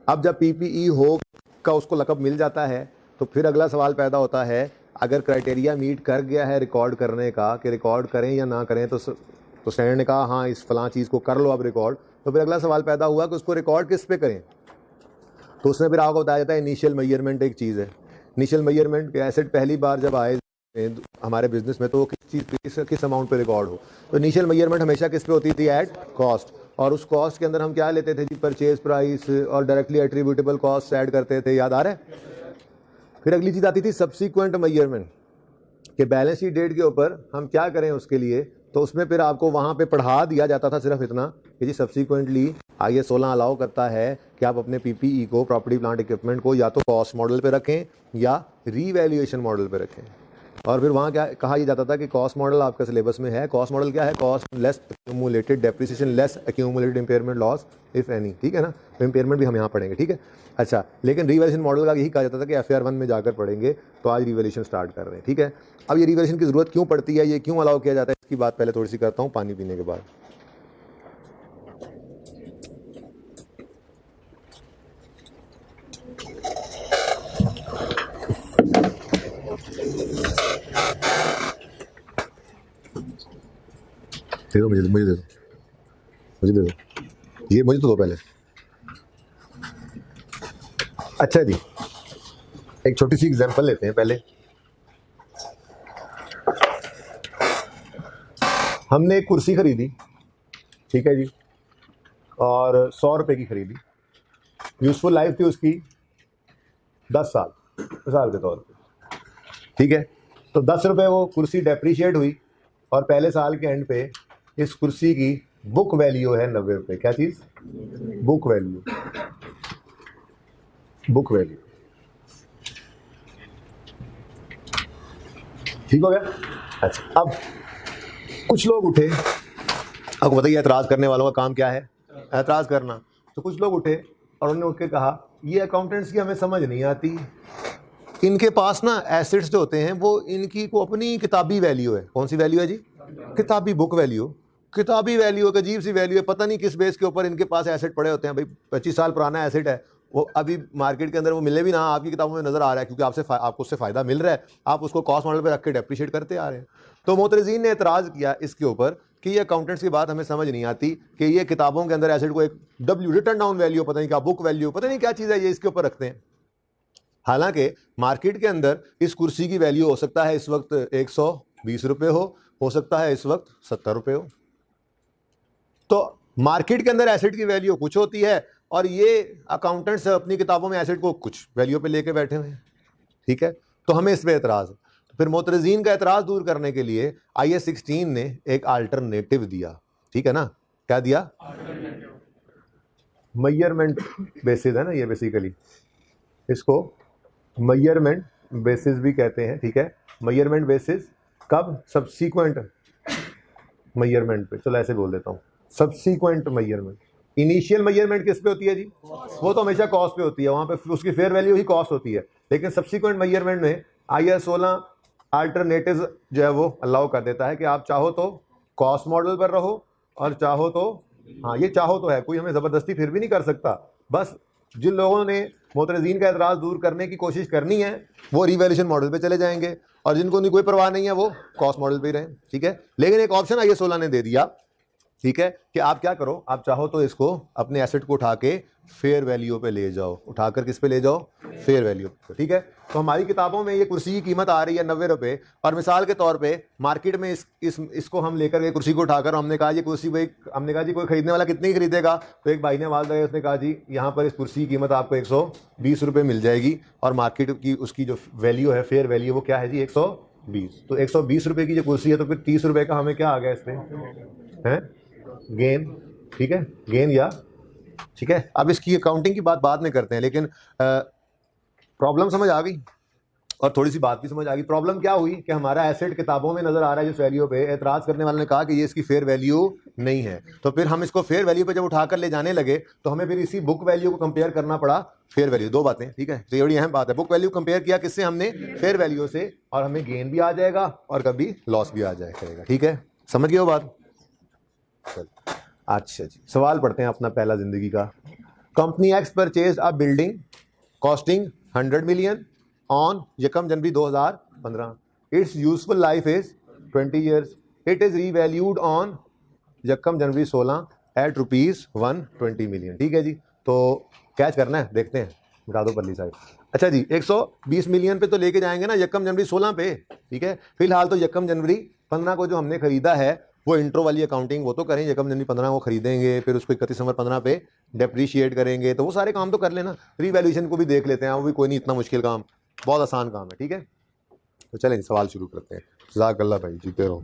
Speaker 1: अब जब पीपीई हो का उसको लक़ब मिल जाता है, तो फिर अगला सवाल पैदा होता है, अगर क्राइटेरिया मीट कर गया है रिकॉर्ड करने का, कि रिकॉर्ड करें या ना करें, तो स्टैंडर्ड ने कहा हाँ इस फलां चीज़ को कर लो अब रिकॉर्ड, तो फिर अगला सवाल पैदा हुआ कि उसको रिकॉर्ड किस पे करें। तो उसमें फिर आपको बताया जाता है इनिशियल मेजरमेंट एक चीज़ है। इनिशियल मेजरमेंट के एसेट पहली बार जब आए हमारे बिजनेस में, तो वो किस चीज़ पे, किस अमाउंट पे रिकॉर्ड हो। तो इनिशियल मेजरमेंट हमेशा किस पे होती थी, एट कॉस्ट। और उस कॉस्ट के अंदर हम क्या लेते थे जी, परचेज प्राइस और डायरेक्टली एट्रीब्यूटेबल कॉस्ट ऐड करते थे, याद आ रहा है। फिर अगली चीज़ आती थी सब्सीक्वेंट मेजरमेंट, कि बैलेंस शीट डेट के ऊपर हम क्या करें उसके लिए। तो उसमें फिर आपको वहाँ पे पढ़ा दिया जाता था सिर्फ इतना कि जी सब्सीक्वेंटली आईएस 16 अलाउ करता है कि आप अपने पीपीई को, प्रॉपर्टी प्लांट इक्विपमेंट को, या तो कॉस्ट मॉडल पे रखें या रीवैल्यूएशन मॉडल पे रखें। और फिर वहाँ क्या कहा यह जाता था कि कॉस्ट मॉडल आपका सिलेबस में है। कॉस्ट मॉडल क्या है, cost less accumulated depreciation less accumulated impairment loss if any, ठीक है ना। तो इंपेयरमेंट भी हम यहाँ पढ़ेंगे, ठीक है। अच्छा, लेकिन रिवैल्यूएशन मॉडल का यही कहा जाता था कि एफआर 1 में जाकर पढ़ेंगे। तो आज रिवैल्यूएशन स्टार्ट कर रहे हैं, ठीक है। अब ये रिवैल्यूएशन की जरूरत क्यों पड़ती है, ये क्यों अलाउ किया जाता है, इसकी बात पहले थोड़ी सी करता हूँ पानी पीने के बाद। दे दो मुझे दे दो, मुझे दे दो, ये मुझे तो दो पहले। अच्छा जी, एक छोटी सी एग्जांपल लेते हैं पहले। हमने एक कुर्सी खरीदी, ठीक है जी, और 100 रुपये की खरीदी। यूजफुल लाइफ थी उसकी 10 साल, मिसाल के तौर पे, ठीक है। तो 10 रुपये वो कुर्सी डेप्रीशिएट हुई, और पहले साल के एंड पे इस कुर्सी की बुक वैल्यू है 90 रुपये। क्या चीज़, बुक वैल्यू, बुक वैल्यू, ठीक हो गया। अच्छा, अब कुछ लोग उठे, आपको बताइए एतराज़ करने वालों का काम क्या है, एतराज़ करना। तो कुछ लोग उठे और उन्होंने उठ के कहा ये अकाउंटेंट्स की हमें समझ नहीं आती, इनके पास ना एसेट्स जो होते हैं वो इनकी को अपनी किताबी वैल्यू है। कौन सी वैल्यू है जी, किताबी बुक वैल्यू। किताबी वैल्यू एक अजीब सी वैल्यू है, पता नहीं किस बेस के ऊपर इनके पास एसेट पड़े होते हैं। भाई 25 साल पुराना एसेट है, वो अभी मार्केट के अंदर वो मिले भी ना, आपकी किताबों में नजर आ रहा है, क्योंकि आपको उससे फायदा मिल रहा है, आप उसको कॉस्ट मॉडल पे रख के डेप्रिशिएट करते आ रहे हैं। तो मोतरजीन ने एतराज़ किया इसके ऊपर कि ये अकाउंटेंट्स की बात हमें समझ नहीं आती कि ये किताबों के अंदर एसेट को एक डब्ल्यू रिटर्न डाउन वैल्यू, पता नहीं क्या बुक वैल्यू, पता नहीं क्या चीज़ है, ये इसके ऊपर रखते हैं। हालांकि मार्केट के अंदर इस कुर्सी की वैल्यू हो सकता है इस वक्त 120 रुपये हो सकता है इस वक्त 70 रुपये हो। तो मार्केट के अंदर एसेट की वैल्यू कुछ होती है, और ये अकाउंटेंट्स अपनी किताबों में एसेट को कुछ वैल्यू पे लेके बैठे हुए हैं, ठीक है। तो हमें इस पर एतराज़ है। तो फिर मोतरजीन का एतराज़ दूर करने के लिए IAS 16 ने एक अल्टरनेटिव दिया, ठीक है ना। क्या दिया, मेजरमेंट बेसिस है ना, ये बेसिकली इसको मेजरमेंट बेसिस भी कहते हैं, ठीक है। मेजरमेंट बेसिस कब, सब्सीक्वेंट मेजरमेंट पे, चलो ऐसे बोल देता हूँ, सब्सीक्वेंट मेजरमेंट। इनिशियल मेजरमेंट किस पे होती है जी, वो तो हमेशा कॉस्ट पे होती है, वहाँ पे उसकी फेयर वैल्यू ही कॉस्ट होती है। लेकिन सब्सीक्वेंट मेजरमेंट में IAS 16 अल्टरनेटिव जो है वो अलाउ कर देता है कि आप चाहो तो कॉस्ट मॉडल पर रहो, और चाहो तो, हाँ ये चाहो तो है, कोई हमें ज़बरदस्ती फिर भी नहीं कर सकता। बस जिन लोगों ने मोतरजीन का एतराज़ दूर करने की कोशिश करनी है वो रिवैल्यूएशन मॉडल पे चले जाएंगे, और जिनको कोई परवाह नहीं है वो कॉस्ट मॉडल पे ही रहें, ठीक है। लेकिन एक ऑप्शन IAS 16 ने दे दिया ठीक है, कि आप क्या करो, आप चाहो तो इसको अपने एसेट को उठा के फेयर वैल्यू पे ले जाओ, उठाकर किस पे ले जाओ, फेयर वैल्यू पे, ठीक है। तो हमारी किताबों में ये कुर्सी की कीमत आ रही है 90 रुपये, और मिसाल के तौर पे मार्केट में इसको हम लेकर गए कुर्सी को उठाकर, हमने कहा ये कुर्सी भाई, हमने कहा जी कोई खरीदने वाला कितनी खरीदेगा, तो एक भाई ने आवाज़ लगाई, उसने कहा जी यहाँ पर इस कुर्सी की कीमत आपको 120 रुपये मिल जाएगी, और मार्केट की उसकी जो वैल्यू है, फेयर वैल्यू, वो क्या है जी 120। तो 120 रुपये की जो कुर्सी है, तो फिर 30 रुपये का हमें क्या आ गया इसमें, है गेन, ठीक है, गेन या, ठीक है। अब इसकी अकाउंटिंग की बात बाद में करते हैं, लेकिन प्रॉब्लम समझ आ गई और थोड़ी सी बात भी समझ आ गई। प्रॉब्लम क्या हुई कि हमारा एसेट किताबों में नजर आ रहा है जिस वैल्यू पे, एतराज़ करने वाले ने कहा कि ये इसकी फेयर वैल्यू नहीं है, तो फिर हम इसको फेयर वैल्यू पे जब उठाकर ले जाने लगे तो हमें फिर इसी बुक वैल्यू को कंपेयर करना पड़ा फेयर वैल्यू। दो बातें, ठीक है, तो ये बड़ी अहम बात है। बुक वैल्यू कंपेयर किया किससे, हमने फेयर वैल्यू से, और हमें गेन भी आ जाएगा और कभी लॉस भी आ जाया करेगा, ठीक है, समझ गए वो बात। अच्छा जी, सवाल पढ़ते हैं अपना पहला जिंदगी का। Company x purchase a building costing 100 million on यकम जनवरी 2015। It's useful life is 20 years. It is revalued on यकम जनवरी 16 एट ₹120 मिलियन, ठीक है जी। तो कैच करना है, देखते हैं, बता दो पल्ली साहब। अच्छा जी, 120 मिलियन पे तो लेके जाएंगे ना यकम जनवरी 16 पे, ठीक है। फिलहाल तो यकम जनवरी 15 को जो हमने खरीदा है वो इंट्रो वाली अकाउंटिंग वो तो करें, यकम जनवरी 15 को खरीदेंगे, फिर उसको 31 नवंबर 15 पे डेप्रीशिएट करेंगे, तो वो सारे काम तो कर लेना। रीवैल्यूएशन को भी देख लेते हैं, वो भी कोई नहीं इतना मुश्किल काम, बहुत आसान काम है, ठीक है। तो चलें सवाल शुरू करते हैं। जज़ाकल्लाह भाई, जीते रहो।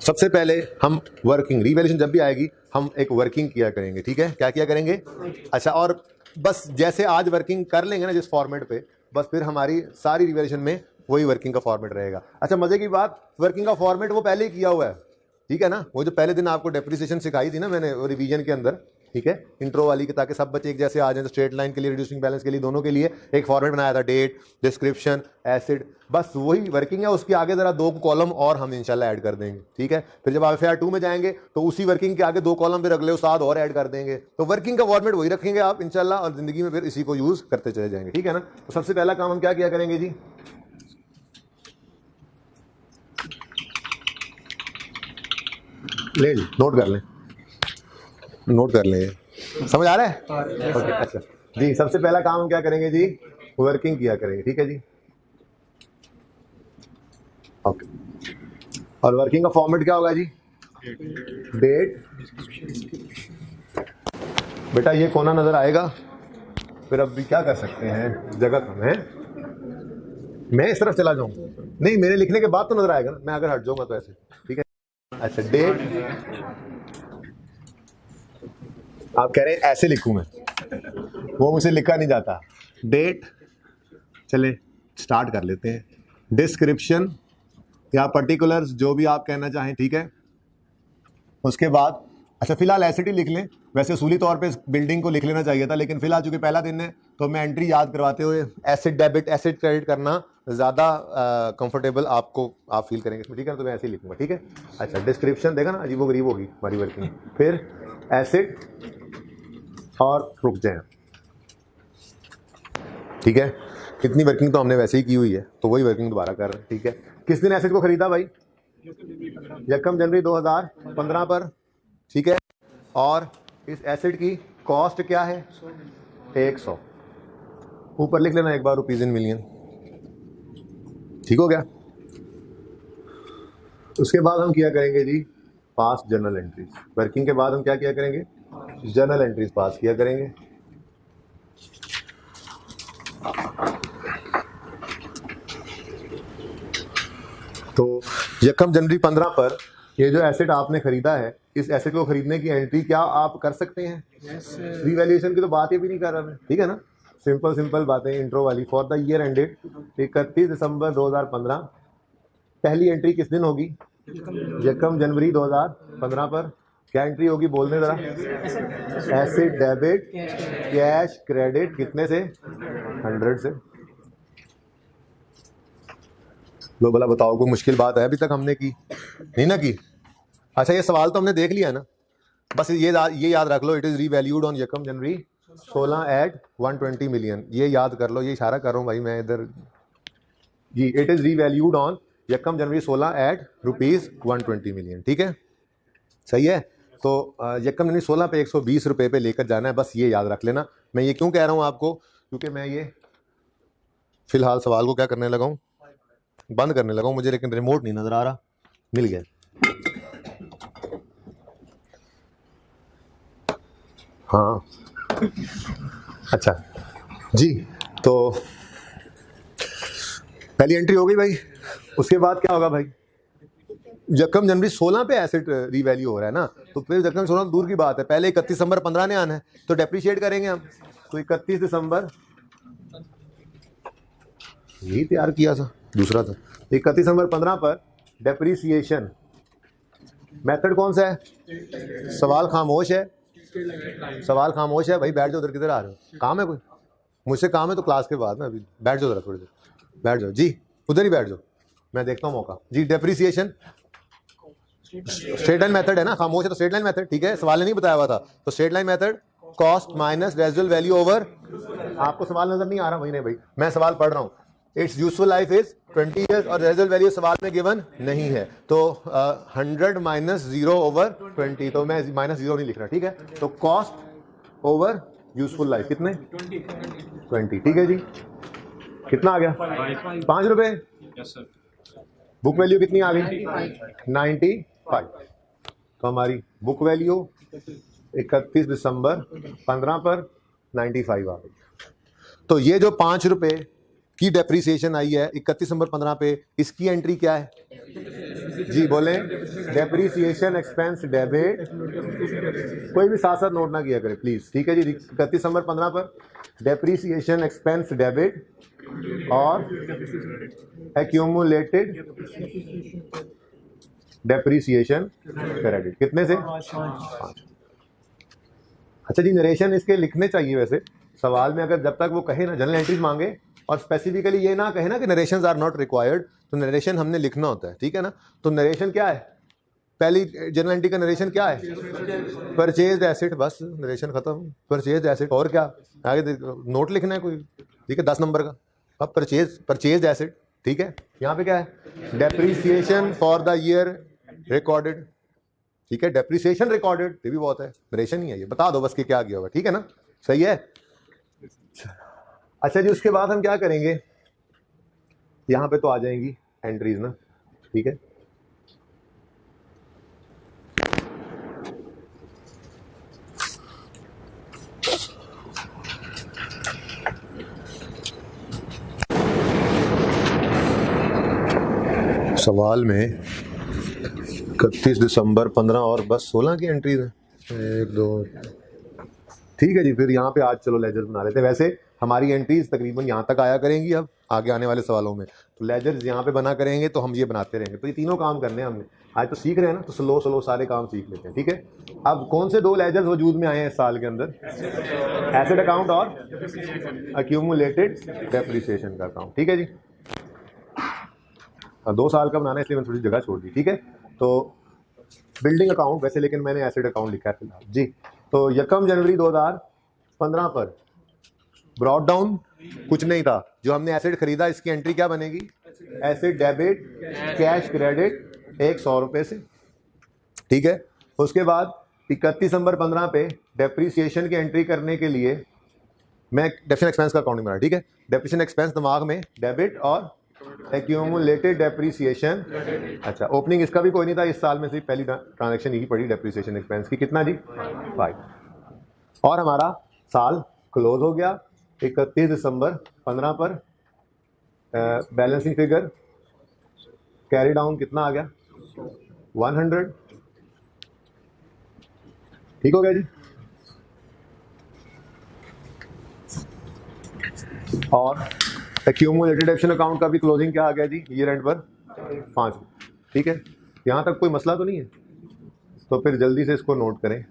Speaker 1: सबसे पहले हम वर्किंग, रीवैल्यूएशन जब भी आएगी हम एक वर्किंग किया करेंगे, ठीक है, क्या किया करेंगे। अच्छा, और बस जैसे आज वर्किंग कर लेंगे ना जिस फॉर्मेट पे, बस फिर हमारी सारी रिवैल्यूएशन में वही वर्किंग का फॉर्मेट रहेगा। अच्छा, मजे की बात, वर्किंग का फॉर्मेट वो पहले ही किया हुआ है, ठीक है ना। वो जो पहले दिन आपको डेप्रिसिएशन सिखाई थी ना मैंने वो रिवीजन के अंदर, ठीक है, इंट्रो वाली की, ताकि सब बच्चे एक जैसे आ जाएं, तो स्ट्रेट लाइन के लिए, रिड्यूसिंग बैलेंस के लिए, दोनों के लिए एक फॉर्मेट बनाया था, डेट, डिस्क्रिप्शन, एसिड, बस वही वर्किंग है। उसके आगे जरा 2 कॉलम और हम इंशाल्लाह ऐड कर देंगे, ठीक है। फिर जब आप FIR 2 में जाएंगे तो उसी वर्किंग के आगे 2 कॉलम फिर अगले उस्ताद और ऐड कर देंगे। तो वर्किंग का फॉर्मेट वही रखेंगे आप इंशाल्लाह, और जिंदगी में फिर इसी को यूज करते चले जाएंगे, ठीक है ना। तो सबसे पहला काम हम क्या किया करेंगे जी, ले नोट कर लें, नोट कर लें, समझ आ रहा है। ओके, अच्छा जी, सबसे पहला काम हम क्या करेंगे जी, वर्किंग किया करेंगे, ठीक है जी। ओके, और वर्किंग का फॉर्मेट क्या होगा जी, डेट, बेटा ये कोना नजर आएगा, फिर अब भी क्या कर सकते हैं, जगह कम है, मैं इस तरफ चला जाऊंगा, नहीं मेरे लिखने के बाद तो नजर आएगा ना, मैं अगर हट जाऊंगा तो ऐसे, ठीक है। अच्छा, डेट, आप कह रहे हैं ऐसे लिखूं मैं, वो मुझे लिखा नहीं जाता। डेट, चले स्टार्ट कर लेते हैं। डिस्क्रिप्शन या पर्टिकुलर्स, जो भी आप कहना चाहें, ठीक है। उसके बाद अच्छा, फिलहाल एसिड ही लिख लें, वैसे उसूली तौर पे इस बिल्डिंग को लिख लेना चाहिए था, लेकिन फिलहाल चूंकि पहला दिन है तो मैं एंट्री याद करवाते हुए एसिड डेबिट, एसिड क्रेडिट करना ज़्यादा कंफर्टेबल आपको आप फील करेंगे इसमें, ठीक है, तो मैं ऐसे ही लिखूंगा, ठीक है। अच्छा, डिस्क्रिप्शन देखा ना अजीबो गरीब होगी हमारी वर्किंग, फिर एसिड और रुक जाए, ठीक है। इतनी वर्किंग तो हमने वैसे ही की हुई है, तो वही वर्किंग दोबारा कर रहे हैं, ठीक है। किस दिन एसिड को खरीदा भाई, यकम जनवरी 2015 पर, ठीक है। और इस एसिड की कॉस्ट क्या है, 100, ऊपर लिख लेना एक बार रुपीज इन मिलियन, ठीक हो गया। उसके बाद हम किया करेंगे जी पास जर्नल एंट्रीज, वर्किंग के बाद हम क्या किया करेंगे, जर्नल एंट्रीज पास किया करेंगे। तो यकम जनवरी 15 पर ये जो एसेट आपने खरीदा है, इस एसेट को खरीदने की एंट्री क्या आप कर सकते हैं, रीवैल्यूएशन की तो बात ही भी नहीं कर रहा मैं, ठीक है ना, सिंपल सिंपल बातें, इंट्रो वाली। फॉर द ईयर एंडेड 31 दिसंबर 2015, पहली एंट्री किस दिन होगी, यकम जनवरी 2015 पर। क्या एंट्री होगी बोलने जरा, एसिड डेबिट कैश क्रेडिट, कितने से, 100 से। लो भला बताओ, कोई मुश्किल बात है अभी तक हमने की नहीं ना की। अच्छा, ये सवाल तो हमने देख लिया ना, बस ये याद रख लो, इट इज रीवैल्यूड ऑन यकम जनवरी 16 एट 120 मिलियन, ये याद कर लो, ये इशारा कर रहा हूँ भाई मैं इधर, जी इट इज़ रीवैल्यूड ऑन यकम जनवरी 16 एट ₹120 मिलियन। ठीक है, सही है। तो यकम जनवरी 16 पे 120 रुपये पे लेकर जाना है, बस ये याद रख लेना। मैं ये क्यों कह रहा हूँ आपको, क्योंकि मैं ये फिलहाल सवाल को क्या करने लगा हूँ, बंद करने लगा हूँ मुझे, लेकिन रिमोट नहीं नज़र आ रहा, मिल गया। हाँ अच्छा जी, तो पहली एंट्री हो गई भाई। उसके बाद क्या होगा भाई, यकम जनवरी 16 पे एसेट रीवैल्यू हो रहा है ना, तो फिर यकम 16 दूर की बात है, पहले 31 दिसंबर 15 ने आना है, तो डेप्रिशिएट करेंगे हम। तो 31 दिसंबर यही तैयार किया था, दूसरा था। 31 दिसंबर 15 पर डेप्रिसिएशन मेथड कौन सा है, सवाल खामोश है, सवाल खामोश है भाई, बैठ जाओ उधर, किधर आ रहे हो, काम है कोई, मुझसे काम है तो क्लास के बाद में, अभी बैठ जाओ जरा थोड़ी देर, बैठ जाओ जी, उधर ही बैठ जाओ, मैं देखता हूँ मौका जी। डेप्रिसिएशन स्ट्रेट लाइन मेथड है ना, खामोश है तो स्ट्रेट लाइन मेथड, ठीक है, सवाल ने नहीं बताया हुआ था, तो straight line method cost minus residual value over, आपको सवाल नजर नहीं आ रहा, वही नहीं भाई, मैं सवाल पढ़ रहा हूँ। It's useful life is 20 years और रेजिडुअल वैल्यू सवाल में गिवन नहीं है, तो 100 माइनस 0 ओवर 20, तो मैं माइनस 0 नहीं लिख रहा, ठीक है। तो कॉस्ट ओवर यूजफुल लाइफ कितने 20, ठीक है जी, कितना आ गया 5 रुपए। बुक वैल्यू कितनी आ गई 95, तो हमारी बुक वैल्यू 31 दिसंबर 15 पर 95 आ गई। तो ये जो 5 रुपए की डेप्रिसिएशन आई है 31 दिसंबर 15 पे, इसकी एंट्री क्या है जी, बोले डेप्रिसिएशन एक्सपेंस डेबिट, कोई भी साथ साथ नोट ना किया करे प्लीज, ठीक है जी। 31 दिसंबर 15 पर डेप्रिसिएशन एक्सपेंस डेबिट और एक्यूमुलेटेड डेप्रिसिएशन क्रेडिट, कितने से 5। अच्छा जी, नरेशन इसके लिखने चाहिए वैसे सवाल में, अगर जब तक वो कहे ना जनरल एंट्रीज मांगे और स्पेसिफिकली ये ना कहे ना कि नरेशंस आर नॉट रिक्वायर्ड, तो नरेशन हमने लिखना होता है, ठीक है ना। तो नरेशन क्या है, पहली जनरल एंट्री का नरेशन क्या है, परचेज एसेट, बस नरेशन खत्म, परचेज एसेट, और क्या आगे नोट लिखना है कोई, ठीक है 10 नंबर का। अब परचेज एसेट, ठीक है, यहाँ पे क्या है depreciation for the year recorded, ठीक है, डेप्रिसिएशन रिकॉर्डेड, ये भी बहुत है, नरेशन ही है ये, बता दो बस कि क्या किया हुआ, ठीक है ना, सही है। अच्छा जी, उसके बाद हम क्या करेंगे, यहां पे तो आ जाएंगी एंट्रीज ना, ठीक है। सवाल में 31 दिसंबर 15 और बस 16 की एंट्रीज हैं, 1 2, ठीक है जी। फिर यहाँ पे आज चलो लेजर बना लेते हैं, वैसे हमारी एंट्रीज तकरीबन यहाँ तक आया करेंगी अब आगे आने वाले सवालों में, तो लेजर्स यहाँ पे बना करेंगे, तो हम ये बनाते रहेंगे। तो ये तीनों काम करने हैं हमने, आज तो सीख रहे हैं ना, तो स्लो सारे काम सीख लेते हैं, ठीक है। अब कौन से 2 लेजर्स वजूद में आए हैं इस साल के अंदर, एसेट अकाउंट और एक्यूमुलेटेड डेप्रिसिएशन का अकाउंट, ठीक है जी। 2 साल का बनाना है इसलिए मैंने थोड़ी जगह छोड़ दी, ठीक है। तो बिल्डिंग अकाउंट वैसे, लेकिन मैंने एसेट अकाउंट लिखा है फिलहाल जी। तो यकम जनवरी 2015 पर ब्रॉड डाउन कुछ नहीं था, जो हमने एसेट खरीदा इसकी एंट्री क्या बनेगी, एसेट डेबिट कैश क्रेडिट 100 रुपये से, ठीक है। उसके बाद 31 दिसंबर 15 पे डेप्रिसिएशन की एंट्री करने के लिए मैं डेप्रिसिएशन एक्सपेंस का अकाउंट बना, ठीक है। डेप्रिसिएशन एक्सपेंस दिमाग में डेबिट और एक्यूमुलेटेड डेप्रिसिएशन, अच्छा ओपनिंग इसका भी कोई नहीं था इस साल में, सिर्फ पहली ट्रांजैक्शन यही पड़ी डेप्रिसिएशन एक्सपेंस की, कितना जी 5, और हमारा साल क्लोज हो गया 31 दिसंबर 15 पर। बैलेंसिंग फिगर कैरी डाउन कितना आ गया 100, ठीक हो गया जी। और एक्यूमुलेटेड एक्शन अकाउंट का भी क्लोजिंग क्या आ गया जी ईयर एंड पर 5, ठीक है। यहाँ तक कोई मसला तो नहीं है, तो फिर जल्दी से इसको नोट करें,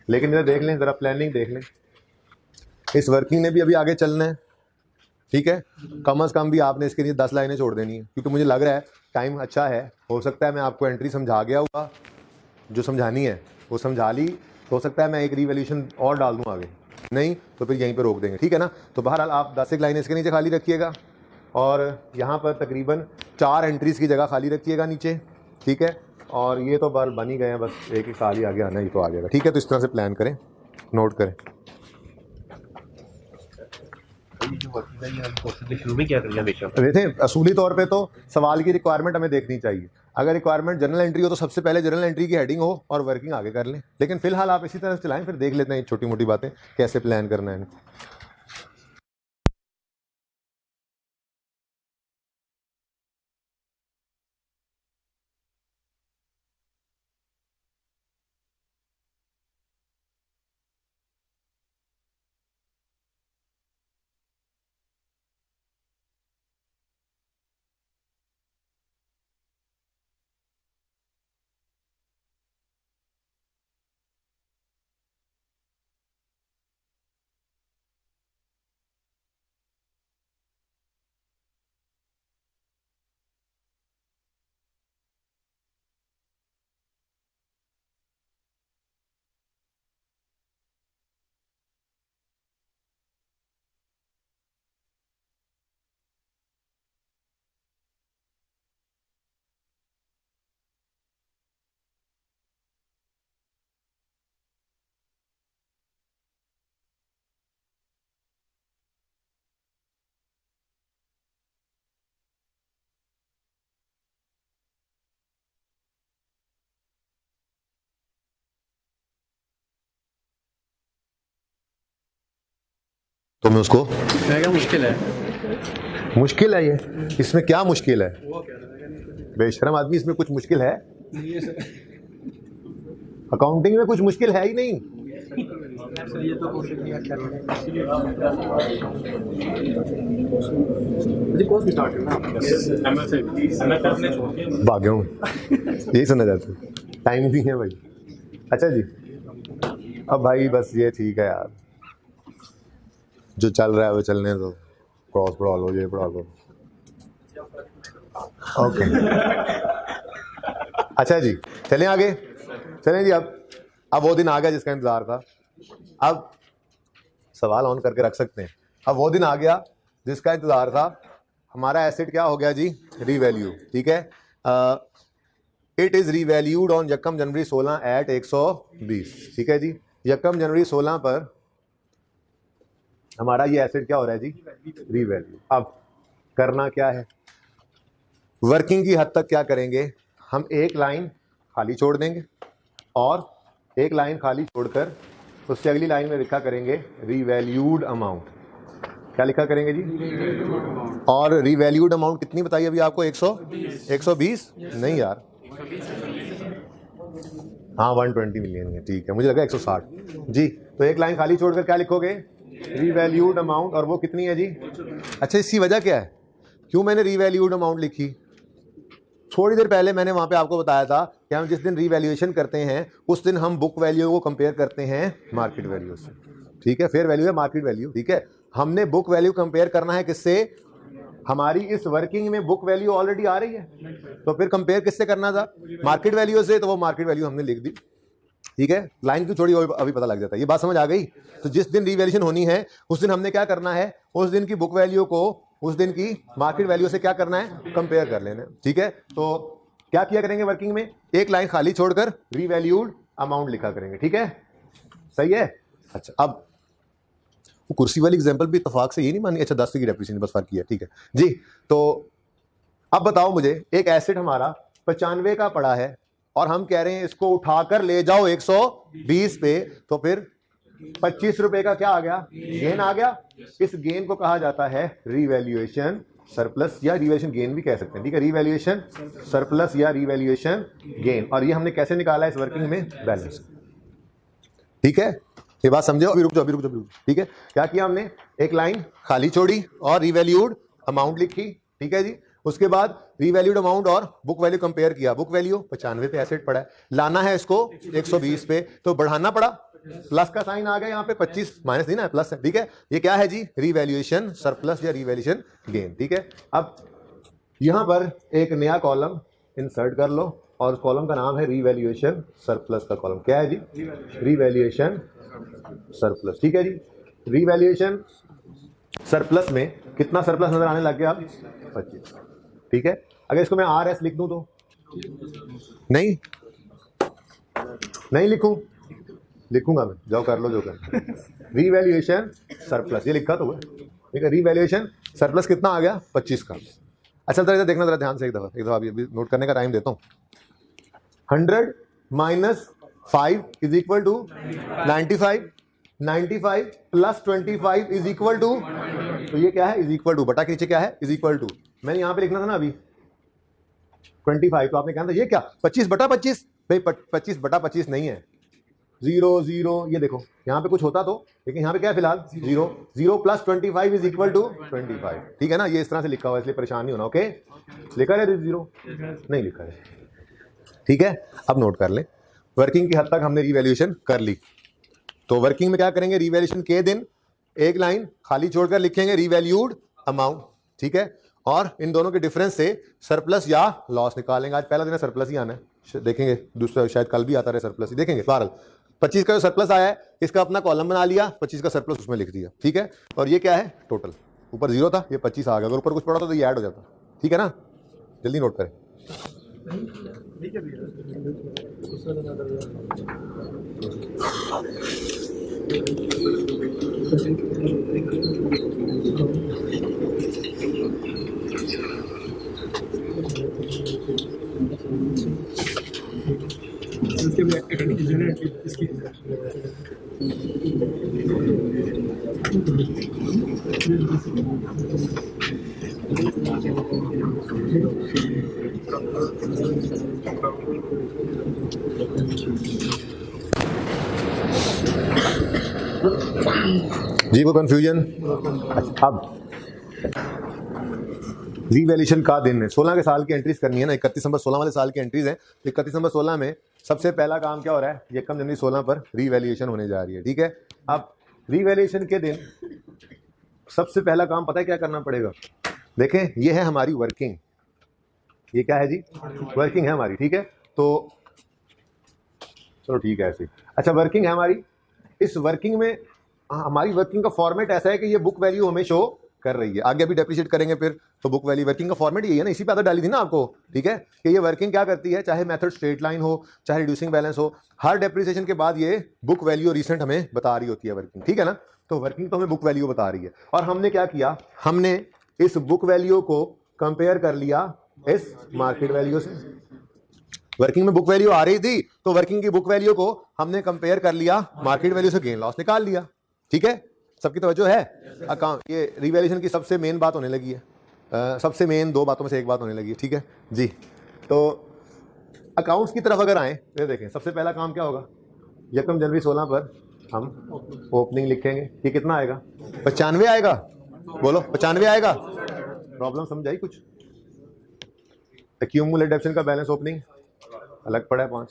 Speaker 1: लेकिन इधर देख लें, ज़रा प्लानिंग देख लें, इस वर्किंग ने भी अभी आगे चलना है, ठीक है। कम अज़ कम भी आपने इसके लिए 10 लाइनें छोड़ देनी है, क्योंकि मुझे लग रहा है टाइम अच्छा है, हो सकता है मैं आपको एंट्री समझा गया हुआ, जो समझानी है वो समझा ली, हो सकता है मैं एक रिवैल्यूएशन और डाल दूँ आगे, नहीं तो फिर यहीं पे रोक देंगे, ठीक है ना। तो बहरहाल आप 10 एक लाइनें इसके नीचे खाली रखिएगा और यहाँ पर तकरीबन 4 एंट्रीज़ की जगह खाली रखिएगा नीचे, ठीक है। और ये तो बाल बन ही गए हैं, बस एक ही खाली आगे आना ही तो आ जाएगा, ठीक है। तो इस तरह से प्लान करें, नोट करें।
Speaker 3: शुरू में क्या करेंगे बेशक
Speaker 1: देखें, असूली तौर पे तो सवाल की रिक्वायरमेंट हमें देखनी चाहिए। अगर रिक्वायरमेंट जनरल एंट्री हो तो सबसे पहले जनरल एंट्री की हेडिंग हो और वर्किंग आगे कर लें, लेकिन फिलहाल आप इसी तरह से चलाएं, फिर देख लेते हैं छोटी मोटी बातें कैसे प्लान करना है। तो मैं उसको
Speaker 3: क्या मुश्किल है?
Speaker 1: मुश्किल है ये, इसमें क्या मुश्किल है? बेशरम आदमी, इसमें कुछ मुश्किल है? अकाउंटिंग में कुछ मुश्किल है ही नहीं।
Speaker 2: ये तो कोशिश किया क्या कोर्स भी स्टार्ट करना
Speaker 1: भाग्य हूँ, यही सुनना चाहते हैं, टाइम भी है भाई। अच्छा जी, अब भाई बस ये ठीक है यार, जो चल रहा है वो चलने दो, क्रॉस पढ़ा लो, ये पढ़ा लो, ओके। अच्छा जी, चलें आगे, चलें जी। अब वो दिन आ गया जिसका इंतजार था। अब सवाल ऑन करके रख सकते हैं। अब वो दिन आ गया जिसका इंतजार था। हमारा एसेट क्या हो गया जी? रीवैल्यू, ठीक है। इट इज रीवैल्यूड ऑन यकम जनवरी 16 एट 120, ठीक है जी। यकम जनवरी 16 पर हमारा ये एसेट क्या हो रहा है जी? रीवैल्यू। अब करना क्या है? वर्किंग की हद तक क्या करेंगे? हम एक लाइन खाली छोड़ देंगे और एक लाइन खाली छोड़कर उससे अगली लाइन में लिखा करेंगे रीवैल्यूड अमाउंट। क्या लिखा करेंगे जी? और रीवैल्यूड अमाउंट कितनी बताइए अभी आपको? 120 नहीं यार, हाँ 120 मिलियन है, ठीक है। मुझे लगा 160 जी। तो एक लाइन खाली छोड़कर क्या लिखोगे? Revalued amount. और वो कितनी है जी? अच्छा, इसकी वजह क्या है, क्यों मैंने रीवैल्यूड अमाउंट लिखी? थोड़ी देर पहले मैंने वहां पे आपको बताया था कि हम जिस दिन रीवैल्यूएशन करते हैं उस दिन हम बुक वैल्यू को कंपेयर करते हैं मार्केट वैल्यू से, ठीक है। फेयर वैल्यू है मार्केट वैल्यू, ठीक है। हमने बुक वैल्यू कंपेयर करना है किससे? हमारी इस वर्किंग में बुक वैल्यू ऑलरेडी आ रही है, तो फिर कंपेयर किससे करना था? मार्केट वैल्यू से। तो वो मार्केट वैल्यू हमने लिख दी, ठीक है। लाइन की थोड़ी अभी पता लग जाता है, ये बात समझ आ गई। तो जिस दिन रीवैल्यूएशन होनी है उस दिन हमने क्या करना है? उस दिन की बुक वैल्यू को उस दिन की मार्केट वैल्यू से क्या करना है? कंपेयर कर लेना, ठीक है। तो क्या किया करेंगे वर्किंग में? एक लाइन खाली छोड़कर रीवैल्यूड अमाउंट लिखा करेंगे, ठीक है। सही है। अच्छा, अब वो कुर्सी वाली एग्जांपल भी इत्तेफाक से ये नहीं मानी। अच्छा, 10 की डेप्रिसिएशन बस फर्क किया, ठीक है जी। तो अब बताओ मुझे, एक एसेट हमारा 95 का पड़ा है और हम कह रहे हैं इसको उठाकर ले जाओ 120 पे, तो फिर 25 रुपए का क्या आ गया? गेन आ गया। इस गेन को कहा जाता है रीवैल्यूएशन सरप्लस, या रिवैल्यूएशन गेन भी कह सकते हैं, ठीक है। रीवैल्यूएशन सरप्लस या रीवैल्यूएशन गेन। और ये हमने कैसे निकाला है इस वर्किंग में? बैलेंस, ठीक है। ये बात समझो। अभी रुक जाओ, ठीक है। क्या किया हमने? एक लाइन खाली छोड़ी और रीवैल्यूड अमाउंट लिखी, ठीक है जी। उसके बाद रीवैल्यूड अमाउंट और बुक वैल्यू कंपेयर किया। बुक वैल्यू 95 पे एसेट पड़ा है, लाना है इसको 120 पे, तो बढ़ाना पड़ा। प्लस का साइन आ गया यहाँ पे, 25 माइनस देना है, प्लस है, ठीक है। ये क्या है जी? रीवैल्यूएशन सरप्लस या रीवैल्यूएशन गेन, ठीक है। अब यहां पर एक नया कॉलम इंसर्ट कर लो और उस कॉलम का नाम है रीवैल्यूएशन सरप्लस का कॉलम। क्या है जी? रीवैल्यूएशन सरप्लस, ठीक है जी। रीवैल्यूएशन सरप्लस में कितना सरप्लस नजर आने लग गया अब? 25। ठीक है, अगर इसको मैं आर एस लिख दूं तो नहीं लिखूं, लिखूंगा मैं, जाओ कर लो जो कर। रीवैल्यूएशन सरप्लस ये लिखा तो है, ठीक है। रीवैल्यूएशन सरप्लस कितना आ गया? 25 का। अच्छा जरा देखना जरा ध्यान से एक दफा अभी नोट करने का टाइम देता हूँ। 100 minus 5 is equal to 95, 95 plus 25 is equal to, तो ये क्या है? इज इक्वल टू, बटा के नीचे क्या है? Is equal to. मैंने यहां पे लिखना था ना अभी 25, तो आपने कहा था ये क्या 25 बटा 25? भाई 25 बटा 25 नहीं है, 0 0, ये देखो यहाँ पे कुछ होता तो, लेकिन यहाँ पे क्या है फिलहाल 0 0 प्लस 25 इज इक्वल टू 25। ठीक है ना, ये इस तरह से लिखा हुआ है, इसलिए परेशान नहीं होना। ओके, लिखा है 0 नहीं लिखा है, ठीक है। अब नोट कर ले, वर्किंग की हद तक हमने रिवैल्यूएशन कर ली। तो वर्किंग में क्या करेंगे? रिवैल्यूएशन के दिन एक लाइन खाली छोड़कर लिखेंगे रिवैल्यूड अमाउंट, ठीक है। और इन दोनों के डिफरेंस से सरप्लस या लॉस निकालेंगे। आज पहला दिन है, सरप्लस ही आना है, देखेंगे दूसरा शायद कल भी आता रहे सरप्लस ही, देखेंगे। बहरहाल 25 का जो सरप्लस आया है इसका अपना कॉलम बना लिया, 25 का सरप्लस उसमें लिख दिया, ठीक है। और ये क्या है? टोटल। ऊपर 0 था, ये 25 आ गया, अगर ऊपर कुछ पड़ा तो ये ऐड हो जाता, ठीक है ना। जल्दी नोट करें। जी वो कंफ्यूजन। अब रीवैल्यूएशन का दिन है, 16 के साल की एंट्रीज करनी है ना, 31 दिसंबर 16 वाले साल की एंट्रीज हैं। 31 दिसंबर 16 में सबसे पहला काम क्या हो रहा है? 1 जनवरी 16 पर रीवैल्यूएशन होने जा रही है, ठीक है। अब रीवैल्यूएशन के दिन सबसे पहला काम पता है क्या करना पड़ेगा? देखें, ये है हमारी वर्किंग, ये क्या है जी? वर्किंग है हमारी, ठीक है। तो चलो ठीक है ऐसे। अच्छा, वर्किंग है हमारी, इस वर्किंग में हमारी वर्किंग का फॉर्मेट ऐसा है कि ये बुक वैल्यू हमें शो कर रही है। आगे अभी डेप्रिशिएट करेंगे फिर, तो बुक वैल्यू वर्किंग का फॉर्मेट यही है ना, इसी पे आदत डाली थी ना आपको, ठीक है। कि ये वर्किंग क्या करती है, चाहे मेथड स्ट्रेट लाइन हो, चाहे रिड्यूसिंग बैलेंस हो, हर डेप्रिसिएशन के बाद ये बुक वैल्यू रिसेंट हमें बता रही होती है वर्किंग, ठीक है ना। तो वर्किंग तो हमें बुक वैल्यू बता रही है, और हमने क्या किया? हमने इस बुक वैल्यू को कंपेयर कर लिया इस मार्केट वैल्यू से। वर्किंग में बुक वैल्यू आ रही थी, तो वर्किंग की बुक वैल्यू को हमने कंपेयर कर लिया मार्केट वैल्यू से, गेन लॉस निकाल लिया, ठीक है। सबकी तवज्जो है? अकाउंट, ये रिवैल्यूएशन की सबसे मेन बात होने लगी है, सबसे मेन 2 बातों में से एक बात होने लगी है, ठीक है जी। तो अकाउंट्स की तरफ अगर आए तो देखें, सबसे पहला काम क्या होगा? 1 जनवरी 16 पर हम ओपनिंग लिखेंगे, ये कितना आएगा? 95 आएगा, बोलो 95 आएगा। प्रॉब्लम समझाई कुछ? एक्यूमुलेटेड डेप्शन का बैलेंस ओपनिंग अलग पड़ा है 5,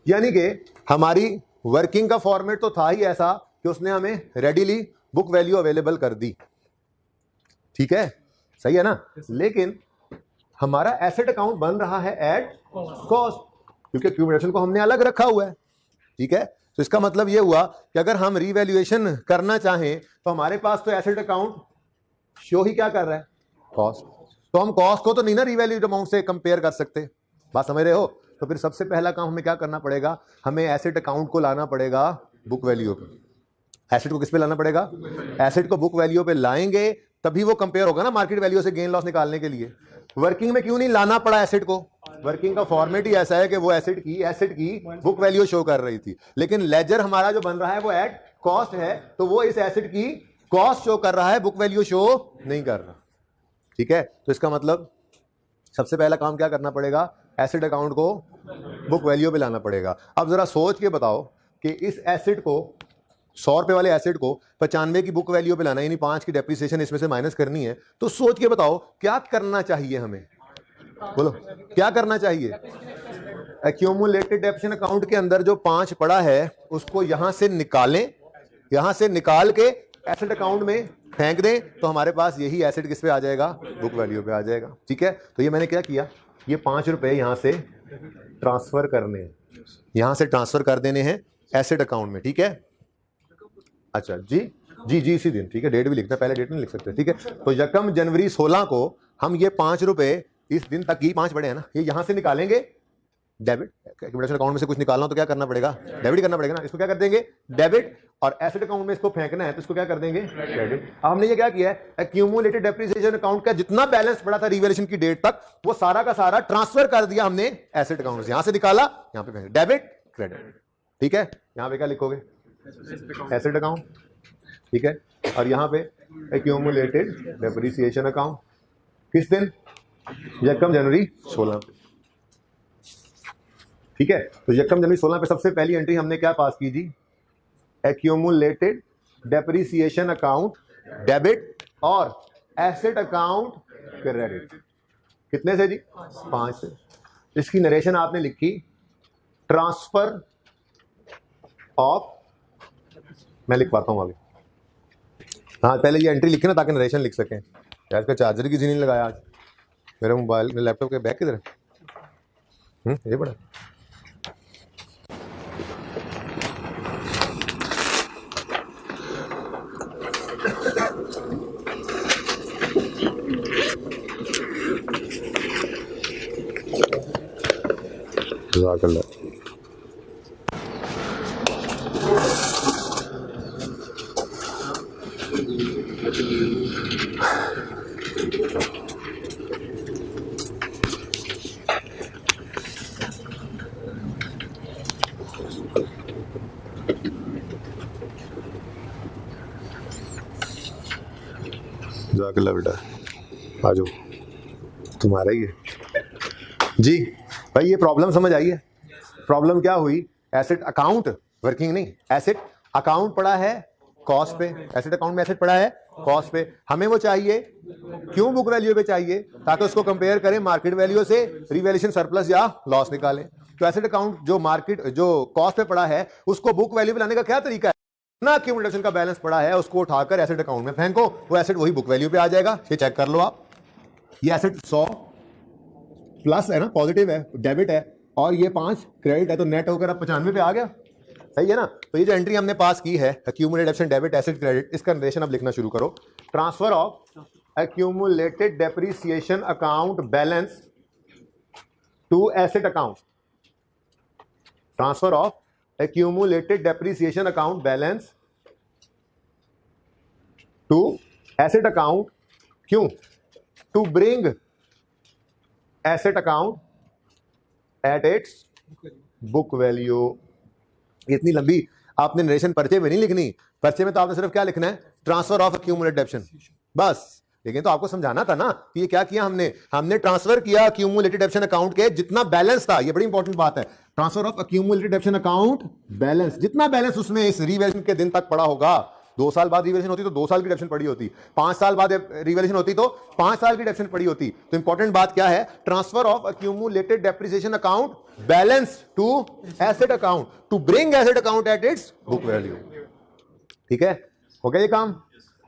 Speaker 1: यानी कि हमारी वर्किंग का फॉर्मेट तो था ही ऐसा कि उसने हमें रेडीली बुक वैल्यू अवेलेबल कर दी, ठीक है, सही है ना। लेकिन हमारा एसेट अकाउंट बन रहा है एट कॉस्ट, क्योंकि एक्यूमुलेशन को हमने अलग रखा हुआ है, ठीक है। तो इसका मतलब ये हुआ कि अगर हम रीवैल्यूएशन करना चाहें तो हमारे पास तो एसेट अकाउंट शो ही क्या कर रहा है? कॉस्ट। तो हम कॉस्ट को तो नहीं ना रीवैल्यूड अमाउंट से कंपेयर कर सकते, बात समझ रहे हो। तो फिर सबसे पहला काम हमें क्या करना पड़ेगा? हमें एसेट अकाउंट को लाना पड़ेगा बुक वैल्यू पे। एसेट को किस पे लाना पड़ेगा? एसेट को बुक वैल्यू पे लाएंगे तभी वो कंपेयर होगा ना मार्केट वैल्यू से गेन लॉस निकालने के लिए। वर्किंग में क्यों नहीं लाना पड़ा एसेट को? वर्किंग का फॉर्मेट ही ऐसा है कि वो एसेट की बुक वैल्यू शो कर रही थी, लेकिन लेजर हमारा जो बन रहा है वो एट कॉस्ट है, तो वो इस एसेट की कॉस्ट शो कर रहा है, बुक वैल्यू शो नहीं कर रहा, ठीक है। तो इसका मतलब सबसे पहला काम क्या करना पड़ेगा? एसेट अकाउंट को बुक वैल्यू पे लाना पड़ेगा। अब जरा सोच के बताओ कि इस एसेट को 100 रुपए वाले एसेट को 95 की बुक वैल्यू पे लाना, यानी 5 की डेप्रिसिएशन इसमें से माइनस करनी है, तो सोच के बताओ क्या करना चाहिए हमें? बोलो क्या करना चाहिए? एक्यूमुलेटेड डेप्शन अकाउंट के अंदर जो 5 पड़ा है उसको यहां से निकालें, यहां से निकाल के एसेट अकाउंट में फेंक दें, तो हमारे पास यही एसेट किस पे आ जाएगा? बुक वैल्यू पे आ जाएगा, ठीक है। तो ये मैंने क्या किया, ये 5 रुपए यहां से ट्रांसफर करने हैं, यहां से ट्रांसफर कर देने हैं एसेट अकाउंट में, ठीक है। अच्छा जी, जी जी इसी दिन, ठीक है, डेट भी लिखते हैं, पहले डेट नहीं लिख सकते, ठीक है। तो यकम जनवरी 16 को हम ये 5 रुपए इस दिन तक, ये 5 बड़े हैं ना, ये यहां से निकालेंगे डेबिट। एक्यूमुलेशन अकाउंट में से कुछ निकालना हो तो क्या करना पड़ेगा, डेबिट करना पड़ेगा ना। इसको क्या कर देंगे, डेबिट, और एसेट अकाउंट में इसको फेंकना है तो इसको क्या कर देंगे, क्रेडिट। अब हमने ये क्या किया है, एक्यूमुलेटेड डेप्रिसिएशन अकाउंट का जितना बैलेंस पड़ा था रिवैल्यूएशन की डेट तक, वो सारा का सारा ट्रांसफर कर दिया हमने एसेट अकाउंट से। यहां से निकाला, यहां पे फेंक, डेबिट क्रेडिट, ठीक है। यहां पे क्या लिखोगे, एसेट अकाउंट, ठीक है, और यहां पे एक्यूमुलेटेड डेप्रिसिएशन अकाउंट किस दिन, यकम जनवरी 16 पे, ठीक है। तो यकम जनवरी 16 पे सबसे पहली एंट्री हमने क्या पास की जी, एक्यूमुलेटेड डेप्रिसिएशन अकाउंट डेबिट और एसेट अकाउंट क्रेडिट, कितने से जी, 5 से। इसकी नरेशन आपने लिखी, ट्रांसफर ऑफ, मैं लिखवाता हूं आगे, हाँ पहले ये एंट्री लिखे ना ताकि नरेशन लिख सकें। यार इसका चार्जर किसी ने लगाया आज, मेरे मोबाइल में, लैपटॉप के बैग किधर है, ये बड़ा जज़ाकल्लाह। जज़ाकल्लाह बेटा, आ जाओ, तुम्हारा ही है जी भाई। ये प्रॉब्लम समझ आई है, प्रॉब्लम क्या हुई, एसेट अकाउंट वर्किंग नहीं, एसेट अकाउंट पड़ा है कॉस्ट पे, एसेट अकाउंट में एसेट पड़ा है कॉस्ट पे, हमें वो चाहिए क्यों, बुक वैल्यू पे चाहिए, ताकि उसको कंपेयर करें मार्केट वैल्यू से, रिवैल्यूएशन सरप्लस या लॉस निकालें। तो एसेट अकाउंट जो मार्केट, जो कॉस्ट पे पड़ा है, उसको बुक वैल्यू पे लाने का क्या तरीका है, ना एक्यूमुलेशन का बैलेंस पड़ा है उसको उठाकर एसेट अकाउंट में फेंको, वो एसेट वही बुक वैल्यू पे आ जाएगा। ये चेक कर लो आप, ये एसेट 100 प्लस है ना, पॉजिटिव है, डेबिट है, और ये 5 क्रेडिट है, तो नेट होकर अब 95 पे आ गया, सही है ना। तो ये जो एंट्री हमने पास की है, accumulated asset debit asset credit, इसका नरेशन अब लिखना शुरू करो। Transfer of accumulated depreciation account balance to asset account, transfer of accumulated depreciation account balance to asset account, क्यों, to bring asset account at its book value। इतनी लंबी आपने narration पर्चे में नहीं लिखनी, पर्चे में तो आपने सिर्फ क्या लिखना है, ट्रांसफर ऑफ एक्यूमुलेटेड डेप्रिसिएशन, बस। लेकिन तो आपको समझाना था ना कि ये क्या किया हमने ट्रांसफर किया एक्यूमुलेटेड डेप्रिसिएशन अकाउंट के जितना बैलेंस था, ये बड़ी इंपॉर्टेंट बात है, transfer of accumulated depreciation account balance, जितना बैलेंस उसमें इस रिवैल्यूएशन के दिन तक पड़ा होगा। 2 साल बाद रिवैल्यूएशन होती तो 2 साल की डेप्रिसिएशन पड़ी होती, 5 साल बाद रिवैल्यूएशन होती तो 5 साल की डेप्रिसिएशन पड़ी होती। तो इंपॉर्टेंट बात क्या है, transfer of accumulated depreciation account balance to asset account to bring asset account at its book value, ठीक है, हो गया ये काम।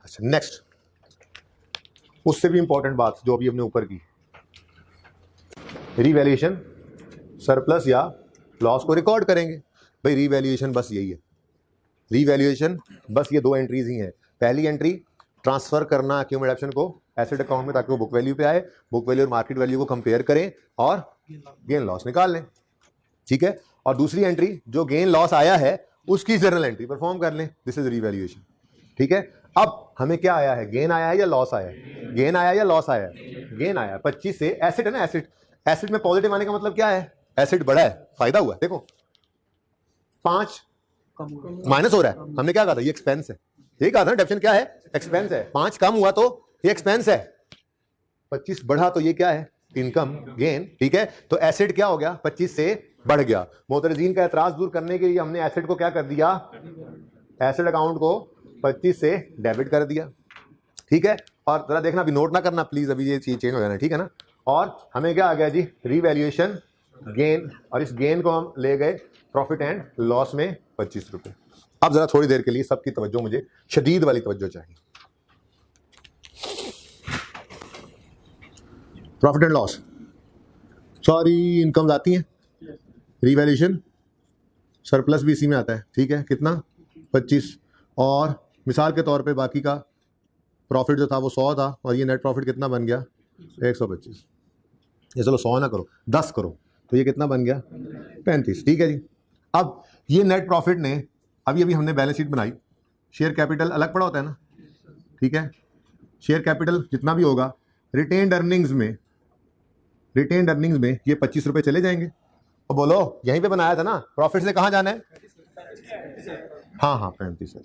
Speaker 1: अच्छा नेक्स्ट, उससे भी इंपॉर्टेंट बात जो अभी हमने ऊपर की, रिवैल्यूएशन सरप्लस या लॉस को रिकॉर्ड करेंगे। भाई रिवैल्यूएशन बस यही है, रिवैल्यूएशन बस ये 2 एंट्रीज ही हैं। पहली एंट्री ट्रांसफर करना एक्यूमुलेटेड डेप्रिसिएशन को एसेट अकाउंट में ताकि वो बुक वैल्यू पे आए, बुक वैल्यू और मार्केट वैल्यू को कंपेयर करें और गेन लॉस निकाल लें, ठीक है। और दूसरी एंट्री जो गेन लॉस आया है उसकी जर्नल एंट्री परफॉर्म कर लें, दिस इज रिवैल्यूएशन, ठीक है। अब हमें क्या आया है, गेन आया है या लॉस आया है, गेन आया या लॉस आया है, गेन आया 25 से, एसेट है ना, एसेट में पॉजिटिव आने का मतलब क्या है, एसेट बढ़ा है, फायदा हुआ है। देखो 5 माइनस हो रहा है, हमने क्या कहा था, ये एक्सपेंस है, यही कहा था ना, डेप्रिसिएशन क्या है, एक्सपेंस है। 5 कम हुआ तो ये एक्सपेंस है, 25 बढ़ा तो ये क्या है, इनकम गेन, ठीक है। तो एसेट क्या हो गया, 25 से बढ़ गया। मोतरजीन का एतराज दूर करने के लिए हमने एसेट को क्या कर दिया, एसेट अकाउंट को 25 से डेबिट कर दिया, ठीक है। और जरा देखना, अभी नोट ना करना प्लीज, अभी ये चीज चेंज हो जाना, ठीक है ना। और हमें क्या आ गया जी, रिवैल्यूएशन गेन, और इस गेन को हम ले गए प्रॉफिट एंड लॉस में 25 रुपए। अब जरा थोड़ी देर के लिए सबकी तवज्जो, मुझे शदीद वाली तवज्जो चाहिए। प्रॉफिट एंड लॉस, सारी इनकम्स आती हैं, रिवैल्यूएशन सरप्लस भी इसी में आता है, ठीक है, कितना 25, और मिसाल के तौर पे बाकी का प्रॉफिट जो था वो 100 था और ये नेट प्रॉफिट कितना बन गया 125। ये चलो 100 ना करो 10 करो तो ये कितना बन गया 35। ठीक है जी। अब ये नेट प्रॉफिट ने अभी अभी हमने बैलेंस शीट बनाई, शेयर कैपिटल अलग पड़ा होता है ना, ठीक है। शेयर कैपिटल जितना भी होगा रिटेन्ड अर्निंग्स में ये 25 रुपये चले जाएंगे। तो बोलो यहीं पे बनाया था ना, प्रॉफिट से कहाँ जाना है? हाँ 35 है।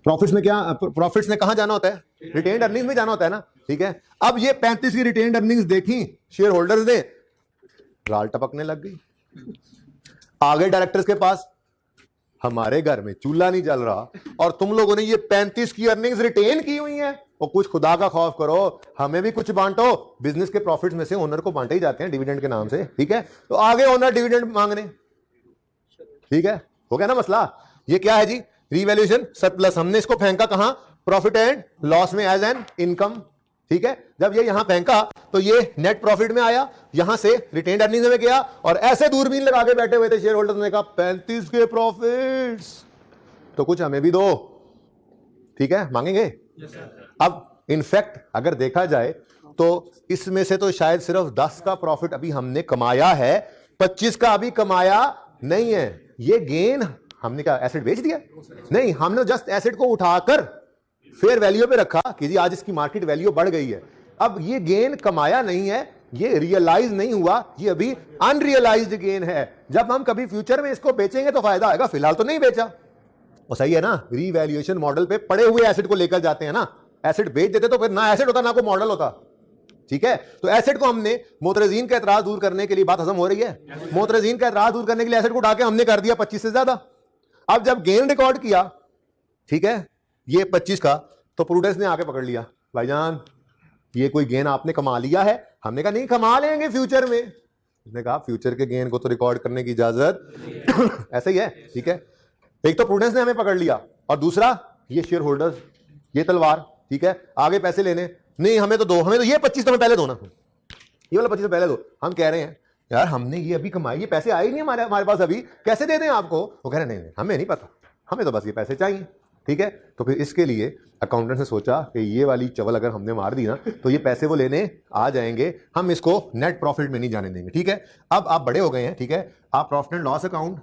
Speaker 1: प्रॉफिट्स में कहाँ जाना होता है? रिटेन्ड अर्निंग्स में जाना होता है ना, ठीक है। अब ये 35 की रिटेन्ड अर्निंग्स देखी शेयर होल्डर्स ने, राल टपकने लग गई। आगे डायरेक्टर्स के पास, हमारे घर में चूल्हा नहीं जल रहा और तुम लोगों ने ये 35 की अर्निंग्स रिटेन की हुई हैं, और कुछ खुदा का खौफ करो, हमें भी कुछ बांटो। बिजनेस के प्रॉफिट्स में से ओनर को बांटे ही जाते हैं डिविडेंड के नाम से, ठीक है। तो आगे ओनर डिविडेंड मांगने, ठीक है, हो गया ना मसला। ये क्या है जी? Revaluation surplus. हमने इसको फेंका कहां? प्रॉफिट एंड लॉस में एज एन इनकम, ठीक है। जब ये यहां फेंका तो ये नेट प्रॉफिट में आया, यहां से रिटेन्ड अर्निंग्स में गया, और ऐसे दूरबीन लगा के बैठे हुए थे शेयर होल्डर्स ने कहा 35 के प्रॉफिट्स तो कुछ हमें भी दो, ठीक है, मांगेंगे। अब इनफैक्ट अगर देखा जाए तो इसमें से तो शायद सिर्फ 10 का प्रॉफिट अभी हमने कमाया है, 25 का अभी कमाया नहीं है। ये गेन हमने क्या एसेट बेच दिया? नहीं, हमने जस्ट एसेट को उठाकर फेयर वैल्यू पे रखा कि जी आज इसकी मार्केट वैल्यू बढ़ गई है। अब ये गेन कमाया नहीं है, ये रियलाइज नहीं हुआ, ये अभी अनरियलाइज्ड गेन है। जब हम कभी फ्यूचर में इसको बेचेंगे तो फायदा आएगा, फिलहाल तो नहीं बेचा। और सही है ना, रीवैल्यूएशन मॉडल पे पड़े हुए एसेट को लेकर जाते हैं ना। एसेट बेच देते तो फिर ना एसेट होता ना कोई मॉडल होता, ठीक है। तो एसेट को हमने मोतरजीन का एतराज दूर करने के लिए, बात हजम हो रही है, मोतरजीन का एतराज दूर करने के लिए एसेट को उठा के हमने कर दिया 25 से ज्यादा। अब जब गेन रिकॉर्ड किया, ठीक है, ये 25 का, तो प्रूडेंस ने आके पकड़ लिया, भाईजान ये कोई गेन आपने कमा लिया है। हमने कहा नहीं, कमा लेंगे फ्यूचर में। उसने कहा फ्यूचर के गेन को तो रिकॉर्ड करने की इजाजत ऐसा ही है, ठीक है। एक तो प्रूडेंस ने हमें पकड़ लिया, और दूसरा ये शेयर होल्डर्स, ये तलवार, ठीक है, आगे पैसे लेने, नहीं हमें तो दो, हमें तो ये 25 तो पहले दो ना, ये वाला 25 पहले दो। हम कह रहे हैं यार हमने ये अभी कमाई, ये पैसे आए नहीं हमारे पास अभी, कैसे दे दें आपको? वो कह रहे नहीं हमें नहीं पता, हमें तो बस ये पैसे चाहिए, ठीक है। तो फिर इसके लिए अकाउंटेंट ने सोचा कि ये वाली चवल अगर हमने मार दी ना तो ये पैसे वो लेने आ जाएंगे, हम इसको नेट प्रॉफिट में नहीं जाने देंगे, ठीक है। अब आप बड़े हो गए हैं, ठीक है, आप प्रॉफिट एंड लॉस अकाउंट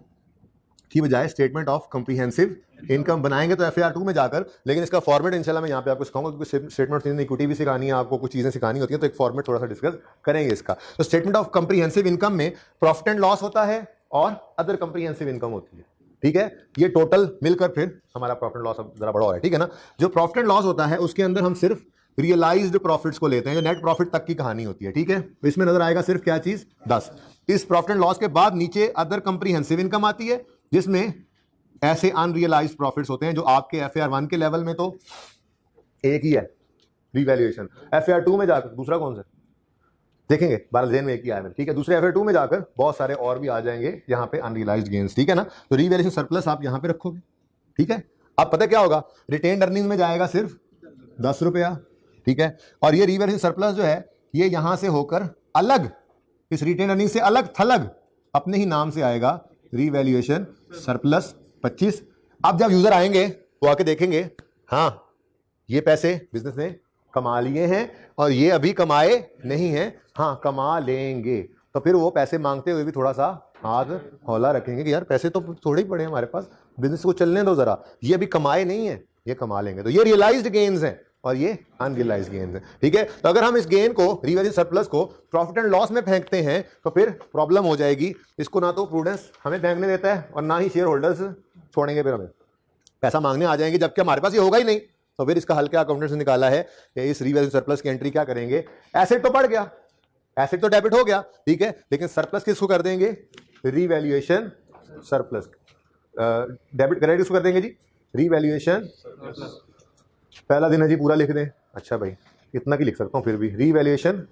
Speaker 1: की बजाय स्टेटमेंट ऑफ कंप्रीहेंसिव इनकम बनाएंगे तो FAR 2 में जाकर। लेकिन इसका फॉर्मेट इंशाल्लाह मैं यहाँ पे आपको सिखाऊंगा, क्योंकि स्टेटमेंट ऑफ इक्विटी भी सिखानी है आपको, कुछ चीज़ें सिखानी होती हैं, तो एक फॉर्मेट थोड़ा सा डिस्कस करेंगे इसका। तो स्टेटमेंट ऑफ कंप्रीहेंसिव इनकम में प्रॉफिट एंड लॉस होता है और अदर कंप्रीहेंसिव इनकम होती है, ठीक है। ये टोटल मिलकर फिर हमारा प्रॉफिट एंड लॉस जरा बड़ा हो रहा है, ठीक है ना। जो प्रॉफिट एंड लॉस होता है उसके अंदर हम सिर्फ रियलाइज्ड प्रॉफिट्स को लेते हैं, जो नेट प्रॉफिट तक की कहानी होती है, ठीक है। इसमें नजर आएगा सिर्फ क्या चीज? 10। इस प्रॉफिट एंड लॉस के बाद नीचे अदर कंप्रीहेंसिव इनकम आती है, जिसमें ऐसे अनरियलाइज्ड प्रॉफिट्स होते हैं जो आपके FAR 1 के लेवल में तो एक ही है रीवैल्यूएशन, FAR 2 में जाकर दूसरा कौन सा देखेंगे, 12 जेन में एक ही आया है, ठीक है। दूसरे FAR 2 में जाकर बहुत सारे और भी आ जाएंगे यहाँ पे अनरियलाइज्ड गेन्स, ठीक है ना। तो रीवैल्यूएशन सरप्लस आप यहाँ पे रखोगे, ठीक है। अब पता क्या होगा, रिटेन्ड अर्निंग में जाएगा सिर्फ 10 रुपया, ठीक है। और ये रीवैल्यूएशन सरप्लस जो है ये यहाँ से होकर अलग, इस रिटेन्ड अर्निंग से अलग थलग अपने ही नाम से आएगा रीवैल्यूएशन सरप्लस 25। अब जब यूजर आएंगे वो आके देखेंगे हाँ ये पैसे बिजनेस ने कमा लिए हैं और ये अभी कमाए नहीं हैं, हाँ कमा लेंगे, तो फिर वो पैसे मांगते हुए भी थोड़ा सा हाथ हौला रखेंगे कि यार पैसे तो थोड़े ही पड़े हैं हमारे पास, बिजनेस को चलने दो जरा, ये अभी कमाए नहीं है, ये कमा लेंगे। तो ये रियलाइज्ड गेन्स हैं और ये अनरियलाइज्ड गेन्स हैं, ठीक है। तो अगर हम इस गेन को, रीवैल्यूएशन सरप्लस को प्रॉफिट एंड लॉस में फेंकते हैं तो फिर प्रॉब्लम हो जाएगी। इसको ना तो प्रूडेंस हमें फेंकने देता है और ना ही शेयर होल्डर्स छोड़ेंगे, फिर हमें पैसा मांगने आ जाएंगे, जबकि हमारे पास ये होगा ही नहीं। तो फिर इसका हल क्या अकाउंटेंट ने निकाला है कि इस रीवैल्यूएशन सरप्लस की एंट्री क्या करेंगे, एसेट तो बढ़ गया, एसेट तो डेबिट हो गया, ठीक है, लेकिन सरप्लस किसको कर देंगे, रीवैल्यूएशन सरप्लस, डेबिट क्रेडिट किसको कर देंगे जी, रीवैल्यूएशन। पहला दिन है जी, पूरा लिख दें, अच्छा भाई इतना की लिख सकता हूँ फिर भी, रीवैल्यूएशन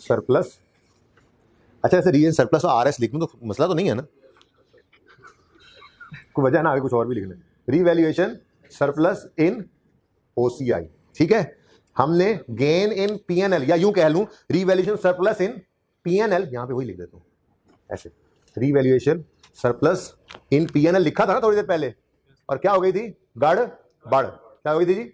Speaker 1: सरप्लस। अच्छा ऐसे रीवैल्यूएशन सरप्लस और RS लिख दूँ तो मसला तो नहीं है ना, कोई वजह ना आगे कुछ और भी लिखना, रीवैल्यूएशन सरप्लस इन OCI, ठीक है। हमने गेन इन PNL, या यूं कह लूं रीवैल्यूएशन सरप्लस इन PNL, यहां पे वही लिख देता हूं ऐसे, रीवैल्यूएशन सरप्लस इन PNL लिखा था ना थोड़ी देर पहले, और क्या हो गई थी, गड़बड़, क्या हुई थी जी?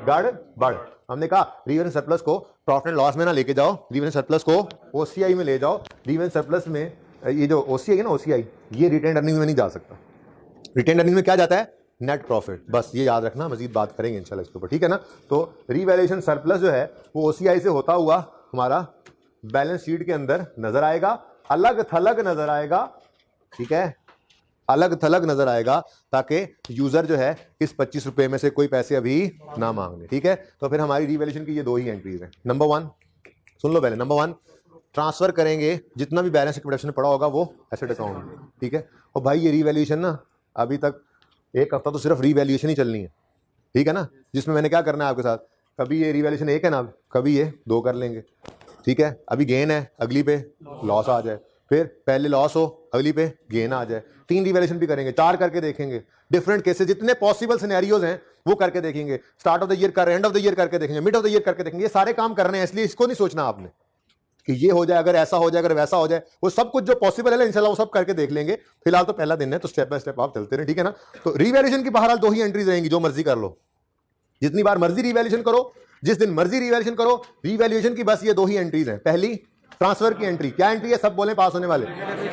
Speaker 1: गड़बड़। हमने कहा रीवेल्यूएशन सरप्लस को प्रॉफिट एंड लॉस में ना लेके जाओ, रीवेल्यूएशन सरप्लस को ओसीआई में ले जाओ। रीवेल्यूएशन सरप्लस में ये जो ओसीआई है ना, ओसीआई, ये रिटेन अर्निंग में नहीं जा सकता। रिटेन अर्निंग में क्या जाता है? Net profit. बस ये याद रखना, मजीद बात करेंगे इंशाल्लाह इसके ऊपर, ठीक है ना। तो रीवैल्यूएशन सरप्लस जो है वो ओसीआई से होता हुआ हमारा बैलेंस शीट के अंदर नजर आएगा, अलग थलग नजर आएगा, ठीक है, अलग थलग नजर आएगा, ताकि यूजर जो है इस 25 रुपए में से कोई पैसे अभी ना मांगने, ठीक है। तो फिर हमारी रीवैल्यूएशन की ये दो ही एंट्रीज हैं। नंबर 1 सुन लो पहले, नंबर 1 ट्रांसफर करेंगे जितना भी बैलेंस प्रोडक्शन में पड़ा होगा वो एसेट अकाउंट में, ठीक है। और भाई ये रीवैल्यूएशन ना अभी तक एक हफ्ता तो सिर्फ रीवैल्यूएशन ही चलनी है, ठीक है ना, जिसमें मैंने क्या करना है आपके साथ, कभी ये रीवैल्यूएशन 1 है ना, कभी ये 2 कर लेंगे, ठीक है। अभी गेन है, अगली पे लॉस आ जाए, फिर पहले लॉस हो, अगली पे गेन आ जाए, 3 रिवैल्यूएशन भी करेंगे, 4 करके देखेंगे, डिफरेंट केसेस जितने पॉसिबल सिनेरियोज हैं वो करके देखेंगे, स्टार्ट ऑफ द ईयर कर, एंड ऑफ द ईयर करके देखेंगे, मिड ऑफ द ईयर करके देखेंगे। ये सारे काम करने हैं, इसलिए इसको नहीं सोचना आपने कि ये हो जाए, अगर ऐसा हो जाए, अगर वैसा हो जाए, वो सब कुछ जो पॉसिबल है इंशाल्लाह वो सब करके देख लेंगे। फिलहाल तो पहला दिन है, तो स्टेप बाय स्टेप आप चलते रहे, ठीक है ना। तो रीवैल्यूएशन की बहरहाल 2 ही एंट्रीज रहेंगी, जो मर्जी कर लो, जितनी बार मर्जी रीवैल्यूएशन करो, जिस दिन मर्जी रीवैल्यूएशन करो, रीवैल्यूएशन की बस ये 2 ही एंट्रीज हैं। पहली ट्रांसफर की एंट्री, क्या एंट्री है, सब बोले पास होने वाले,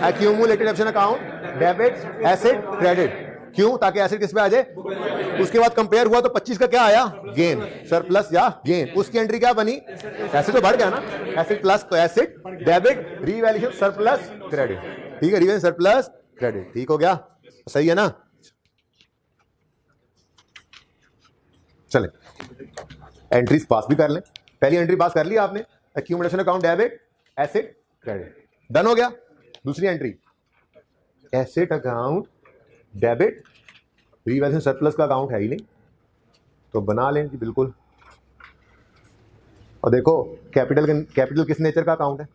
Speaker 1: accumulated option account, debit, asset, credit. क्यों? ताकि एसेट किस पे आ जाए, उसके बाद कंपेयर हुआ तो 25 का क्या आया, गेन, सरप्लस या गेन, उसकी एंट्री क्या बनी, एसेट तो बढ़ गया ना, एसेट प्लस, तो asset, debit, revaluation, surplus, credit, ठीक है, रीवैल्यूएशन, सरप्लस, क्रेडिट, ठीक हो गया, सही है ना। चले एंट्रीज पास भी कर लें। पहली एंट्री पास कर ली आपने, accumulation account, debit, asset, credit, done हो गया। दूसरी entry asset account, debit, revaluation surplus का अकाउंट है ही नहीं, तो बना लें जी बिल्कुल। और देखो कैपिटल किस नेचर का अकाउंट है,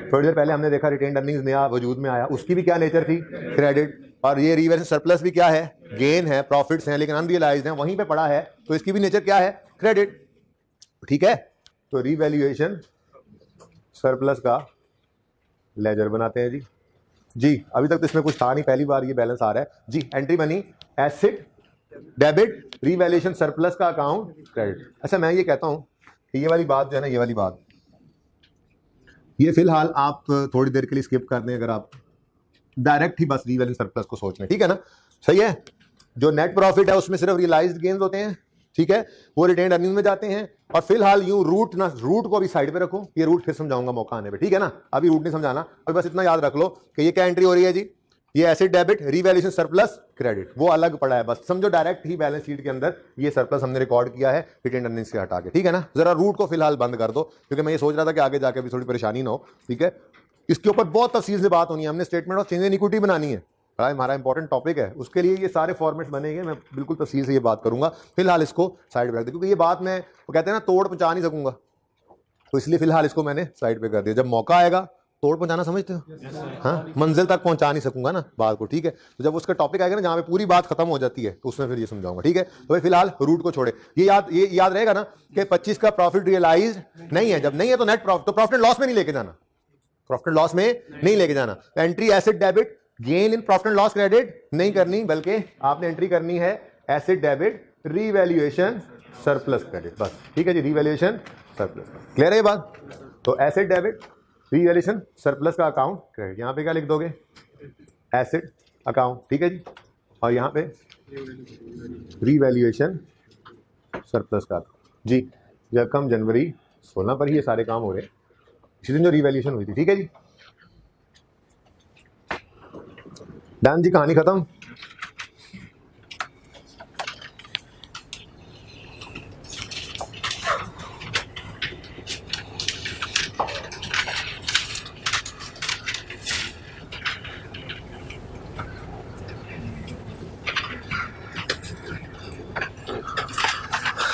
Speaker 1: थोड़ी देर पहले हमने देखा रिटेन्ड अर्निंग्स नया वजूद में आया, उसकी भी क्या नेचर थी, क्रेडिट। और ये रीवैल्यूएशन सरप्लस भी क्या है, गेन है, प्रॉफिट्स हैं लेकिन अनरियलाइज्ड हैं, वहीं पे पड़ा है, तो इसकी भी नेचर क्या है, क्रेडिट, ठीक है। तो रीवैल्यूएशन सरप्लस का लेजर बनाते हैं जी। अभी तक तो इसमें कुछ था नहीं, पहली बार ये बैलेंस आ रहा है जी। एंट्री बनी एसेट, डेबिट, रीवैल्यूएशन सरप्लस का अकाउंट, क्रेडिट। अच्छा मैं ये कहता हूं कि ये वाली बात जो है ना, ये वाली बात, ये फिलहाल आप थोड़ी देर के लिए स्किप कर दें, अगर आप डायरेक्ट ही बस रीवैल्यूएशन सरप्लस को सोच लें, ठीक है ना, सही है। जो नेट प्रॉफिट है उसमें सिर्फ रियलाइज्ड गेन्स होते हैं, ठीक है, वो रिटेन्ड अर्निंग में जाते हैं। और फिलहाल यूं रूट को भी साइड पे रखो, ये रूट फिर समझाऊंगा मौका आने पे, ठीक है ना, अभी रूट नहीं समझाना, अभी बस इतना याद रख लो कि ये क्या एंट्री हो रही है जी, ये asset, debit, revaluation, surplus, credit, वो अलग पड़ा है, बस समझो डायरेक्ट ही बैलेंस शीट के अंदर ये सरप्लस हमने रिकॉर्ड किया है रिटेन्ड अर्निंग्स से हटा के, ठीक है ना। जरा रूट को फिलहाल बंद कर दो, क्योंकि मैं ये सोच रहा था कि आगे जाके भी थोड़ी परेशानी ना हो, ठीक है। इसके ऊपर बहुत तफसील से बात होनी है, हमने statement of change in equity बनानी है, हमारा इंपॉर्टेंट टॉपिक है, उसके लिए ये सारे फॉर्मेट्स बनेंगे, मैं बिल्कुल तफसील से ये बात करूंगा। फिलहाल इसको साइड पे रख दो, क्योंकि ये बात मैं, वो कहते हैं ना, तोड़ पहुंचा नहीं सकूंगा, तो इसलिए फिलहाल इसको मैंने साइड पे कर दिया। जब मौका आएगा, तोड़ पहुंचाना समझते हो, हाँ, मंजिल तक पहुंचा नहीं सकूंगा ना बात को, ठीक है। तो जब उसका टॉपिक आएगा ना जहां पे पूरी बात खत्म हो जाती है, तो उसमें फिर ये समझाऊंगा, ठीक है। तो भाई फिलहाल रूट को छोड़े, ये याद रहेगा ना कि 25 का प्रॉफिट रियलाइज नहीं है, जब नहीं है तो नेट प्रॉफिट, तो प्रॉफिट लॉस में नहीं लेके जाना, प्रॉफिट लॉस में नहीं लेके जाना। Entry asset, debit, gain in profit and loss, credit नहीं करनी, बल्कि आपने एंट्री करनी है asset, debit, revaluation, surplus, credit, बस, ठीक है जी, रीवैल्यूएशन, सरप्लस, क्लियर है ये बात। तो एसेट, डेबिट, रीवैल्यूएशन, सरप्लस का अकाउंट, क्रेडिट, यहां पे क्या लिख दोगे, एसेट अकाउंट, ठीक है जी, और यहां पे रीवैल्यूएशन, सरप्लस का जी। यकम जनवरी 16 पर ही ये सारे काम हो रहे हैं, इसी दिन जो रीवैल्यूएशन हुई थी, ठीक है जी। डन जी, कहानी खत्म।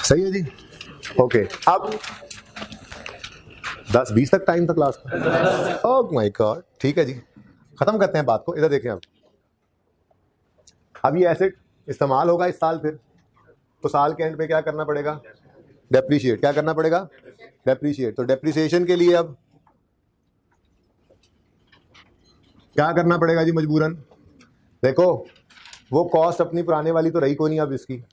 Speaker 1: सही है जी, ओके। अब 10-20 तक टाइम था क्लास का, ओह माय गॉड, ठीक है जी, खत्म करते हैं बात को। इधर देखें, अब ये एसेट इस्तेमाल होगा इस साल, फिर तो साल के एंड पे क्या करना पड़ेगा, डेप्रीशिएट, क्या करना पड़ेगा, डेप्रीशिएट। तो डेप्रीसिएशन के लिए अब क्या करना पड़ेगा जी, मजबूरन। देखो वो कॉस्ट अपनी पुराने वाली तो रही कोई नहीं अब इसकी,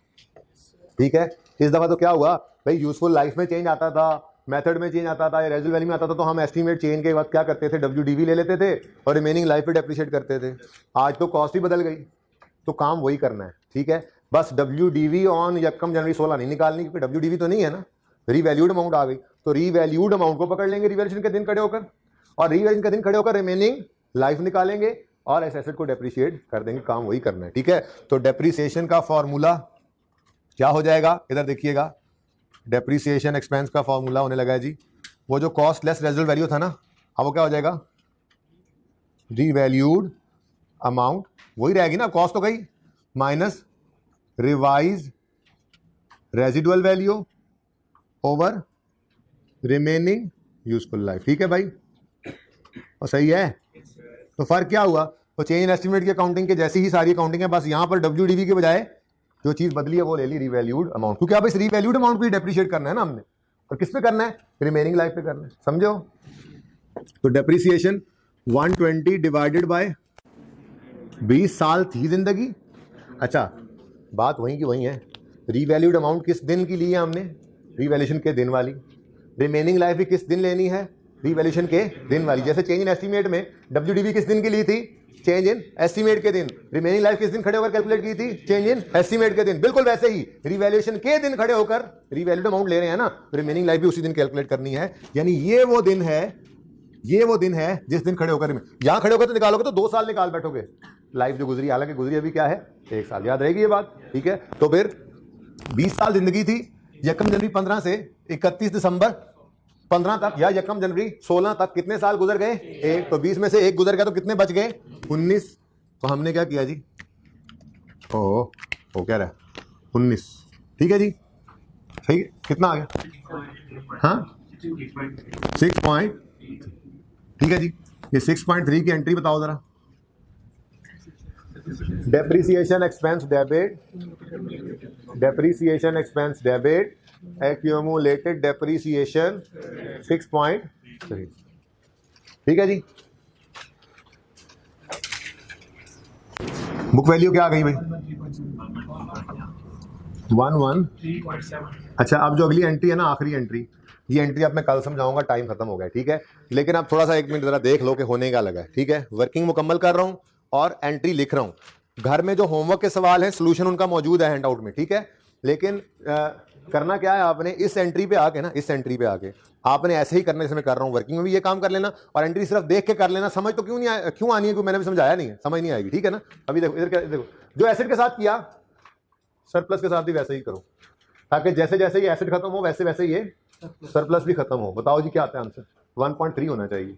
Speaker 1: ठीक है। इस दफ़ा तो क्या हुआ भाई, यूजफुल लाइफ में चेंज आता था, मेथड में चेंज आता था या रेजुअल वैल्यू में आता था, तो हम एस्टीमेट चेंज के वक्त क्या करते थे, WDV ले लेते थे और रिमेनिंग लाइफ पे डेप्रिशिएट करते थे। आज तो कॉस्ट ही बदल गई, तो काम वही करना है। ठीक है, बस WDV ऑन यकम जनवरी 16 नहीं निकालनी, क्योंकि WDV तो नहीं है ना, रीवैल्यूड अमाउंट आ गई, तो रीवैल्यूड अमाउंट को पकड़ लेंगे रिवैल्यूएशन के दिन खड़े होकर, और रिवैल्यूएशन के दिन खड़े होकर रिमेनिंग लाइफ निकालेंगे और इस एसेट को डेप्रिशिएट कर देंगे। काम वही करना है। ठीक है, तो डेप्रिसिएशन का फॉर्मूला क्या हो जाएगा, इधर देखिएगा, डेप्रिसिएशन एक्सपेंस का फॉर्मूला होने लगा है जी, वो जो कॉस्ट लेस रेजिडुअल वैल्यू था ना, अब वो क्या हो जाएगा, रीवैल्यूड अमाउंट, वही रहेगी ना, कॉस्ट तो गई, minus revise residual value over remaining useful life. ठीक है भाई, और सही है। तो फर्क क्या हुआ, तो चेंज इन एस्टिमेट की अकाउंटिंग के जैसी ही सारी अकाउंटिंग है, बस यहां पर WDV के बजाय जो चीज बदली है वो ले ली रीवैल्यूड अमाउंट, क्योंकि अब इस रीवैल्यूड अमाउंट को डेप्रिशिएट करना है ना हमने, और किस पे करना है, रिमेनिंग लाइफ पे करना है, समझो। तो डेप्रिसिएशन 120 डिवाइडेड बाय 20 साल थी जिंदगी। अच्छा, बात वहीं की वहीं है, रीवैल्यूड अमाउंट किस दिन की ली है हमने, रिवैल्यूएशन के दिन वाली, रिमेनिंग लाइफ भी किस दिन लेनी है, रिवैल्यूएशन के दिन वाली। जैसे चेंज इन एस्टीमेट में WDV किस दिन की ली थी, चेंज इन एस्टीमेट के दिन, रिमेनिंग लाइफ किस दिन खड़े होकर कैलकुलेट की थी, चेंज इन एस्टीमेट के दिन, बिल्कुल वैसे ही रिवैल्यूएशन के दिन खड़े होकर रिवैल्यूड अमाउंट ले रहे हैं ना, रिमेनिंग लाइफ भी उसी दिन कैलकुलेट करनी है। यानी ये वो दिन है जिस दिन खड़े होकर, यहां खड़े होकर तो निकालोगे तो 2 साल निकाल बैठोगे, लाइफ जो गुजरी, हालांकि गुजरी अभी क्या है 1 साल, याद रहेगी ये बात। ठीक है, तो फिर 20 साल जिंदगी थी, यकम जनवरी 15 से 31 दिसंबर 15 तक, या यकम जनवरी 16 तक कितने साल गुजर गए, 1, तो 20 में से 1 गुजर गया तो कितने बच गए, 19। तो हमने क्या किया जी, ओ क्या रहा 19। ठीक है जी, सही है, कितना आ गया, हाँ 6 पॉइंट। ठीक है जी, ये 6.3 की एंट्री बताओ जरा, depreciation expense debit, accumulated depreciation 6.3। ठीक है जी, बुक वैल्यू क्या आ गई भाई, 11। अच्छा, अब जो अगली एंट्री है ना, आखिरी एंट्री, ये एंट्री अब मैं कल समझाऊंगा, टाइम खत्म हो गया। ठीक है, लेकिन आप थोड़ा सा 1 मिनट जरा देख लो कि होने का लगा है। ठीक है, वर्किंग मुकम्मल कर रहा हूं और एंट्री लिख रहा हूं। घर में जो होमवर्क के सवाल हैं, सोल्यूशन उनका मौजूद है हैंडआउट में। ठीक है, लेकिन करना क्या है आपने, इस एंट्री पे आके आपने ऐसे ही करने, जैसे मैं कर रहा हूं, वर्किंग में भी ये काम कर लेना और एंट्री सिर्फ देख के कर लेना। समझ तो क्यों आनी है, क्योंकि मैंने भी समझाया नहीं है, समझ नहीं आएगी। ठीक है ना, अभी देखो इधर देखो, जो एसेट के साथ किया सरप्लस के साथ भी वैसे ही करो, ताकि जैसे जैसे ये एसेट खत्म हो वैसे वैसे ये सरप्लस भी खत्म हो। बताओ जी क्या आता है आंसर, 1.3 होना चाहिए।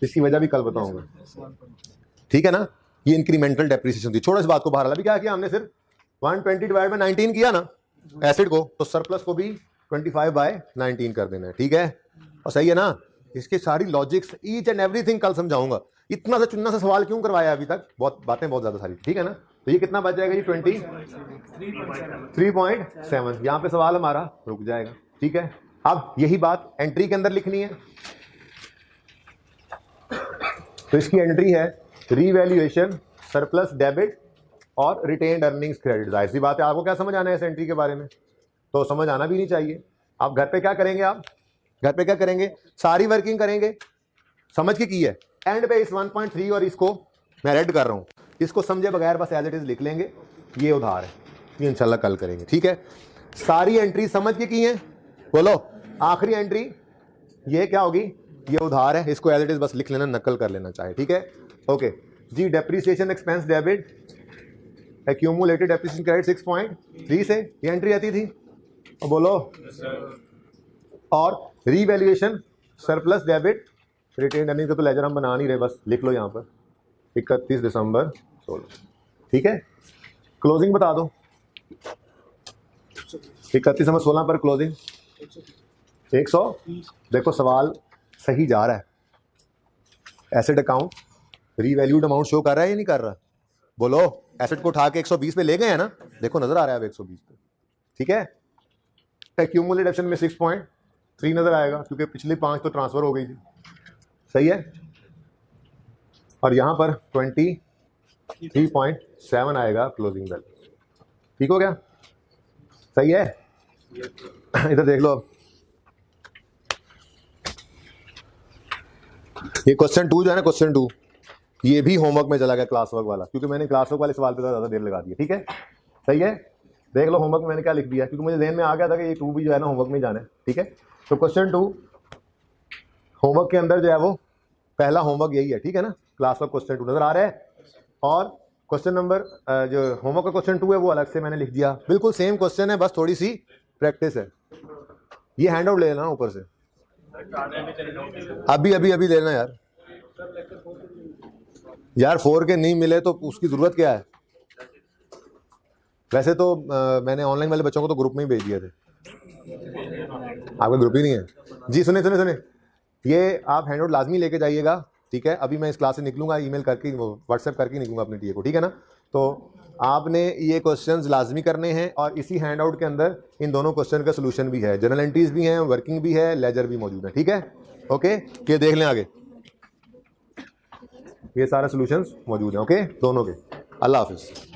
Speaker 1: इसकी वजह भी कल बताऊंगा। ठीक है ना, ये इंक्रीमेंटल डेप्रिसिएशन थी। छोड़ो इस बात को बाहर, अभी क्या किया हमने, सिर्फ 120 डिवाइड बाय 19 किया ना एसिड को, तो सरप्लस को भी 25/19 कर देना है। ठीक है, और सही है ना, इसके सारी लॉजिक्स ईच एंड एवरीथिंग कल समझाऊंगा। इतना सा चुन्ना सा सवाल क्यों करवाया अभी तक, बहुत बातें बहुत ज्यादा सारी। ठीक है ना, तो ये कितना बच जाएगा जी, 23.7। यहां पे सवाल हमारा रुक जाएगा। ठीक है, अब यही बात एंट्री के अंदर लिखनी है। तो इसकी एंट्री है रीवैल्यूएशन, सरप्लस डेबिट और रिटेन्ड अर्निंग्स क्रेडिट। जाहिर सी बात है, आपको क्या समझ आना है इस एंट्री के बारे में, तो समझ आना भी नहीं चाहिए। आप घर पे क्या करेंगे, सारी वर्किंग करेंगे, समझ के की है। एंड पे इस 1.3 और इसको मैं रेड कर रहा हूं, इसको समझे बगैर बस एज इट इज लिख लेंगे, ये उधार है, ये इंशाल्लाह कल करेंगे। ठीक है, सारी एंट्री समझ के की है, बोलो आखिरी एंट्री ये क्या होगी, ये उधार है, इसको एज इट इज बस लिख लेना, नकल कर लेना चाहे। ठीक है, ओके जी। Depreciation expense debit, accumulated depreciation credit 6.3 से ये एंट्री आती थी, और बोलो और revaluation surplus debit retained earning का तो लेजर हम बना नहीं रहे, बस लिख लो यहाँ पर 31 दिसंबर 16। ठीक है, क्लोजिंग बता दो, 31 दिसंबर 16 पर क्लोजिंग 100। देखो सवाल सही जा रहा है, asset account revalued amount show कर रहा है या नहीं कर रहा, बोलो। एसेट को उठा के 120 पे ले गए हैं ना, देखो नजर आ रहा है अब 120 पे। ठीक है, एक्यूमुलेटेड ऑप्शन में 6.3 नजर आएगा, क्योंकि पिछली 5 तो ट्रांसफर हो गई थी। सही है, और यहां पर 23.7 आएगा क्लोजिंग बैलेंस। ठीक हो गया, सही है? इधर देख लो अब, ये क्वेश्चन 2 जो है ना, क्वेश्चन 2 ये भी होमवर्क में चला गया, क्लास वर्क वाला, क्योंकि मैंने क्लास वर्क वाले सवाल पे ज़्यादा देर लगा दी है। ठीक है, सही है? देख लो होमवर्क में मैंने क्या लिख दिया, क्योंकि मुझे ध्यान में आ गया था कि ये 2 भी जो है ना होमवर्क में जाना है। ठीक है, तो क्वेश्चन 2 होमवर्क के अंदर जो है वो पहला होमवर्क यही है। ठीक है ना, क्लास वर्क क्वेश्चन 2 नजर आ रहा है, और क्वेश्चन नंबर जो होमवर्क का क्वेश्चन 2 है वो अलग से मैंने लिख दिया। बिल्कुल सेम क्वेश्चन है, बस थोड़ी सी प्रैक्टिस है। ये हैंड आउट ले लेना ऊपर से, अभी अभी अभी लेना यार। यार 4 के नहीं मिले तो उसकी जरूरत क्या है? वैसे तो मैंने ऑनलाइन वाले बच्चों को तो ग्रुप में ही भेज दिए थे, आपका ग्रुप ही नहीं है जी। सुने सुने सुने, ये आप हैंड आउट लाजमी लेके जाइएगा। ठीक है, अभी मैं इस क्लास से निकलूंगा, ईमेल करके व्हाट्सएप करके निकलूंगा अपने टीए को। ठीक है ना, तो आपने ये क्वेश्चंस लाजमी करने हैं, और इसी हैंड आउट के अंदर इन दोनों क्वेश्चन का सोल्यूशन भी है, जनरल एंट्रीज भी हैं, वर्किंग भी है, लेजर भी मौजूद है। ठीक है, ओके, ये देख लें आगे, ये सारे सोल्यूशंस मौजूद हैं। ओके, दोनों के। अल्लाह हाफिज़।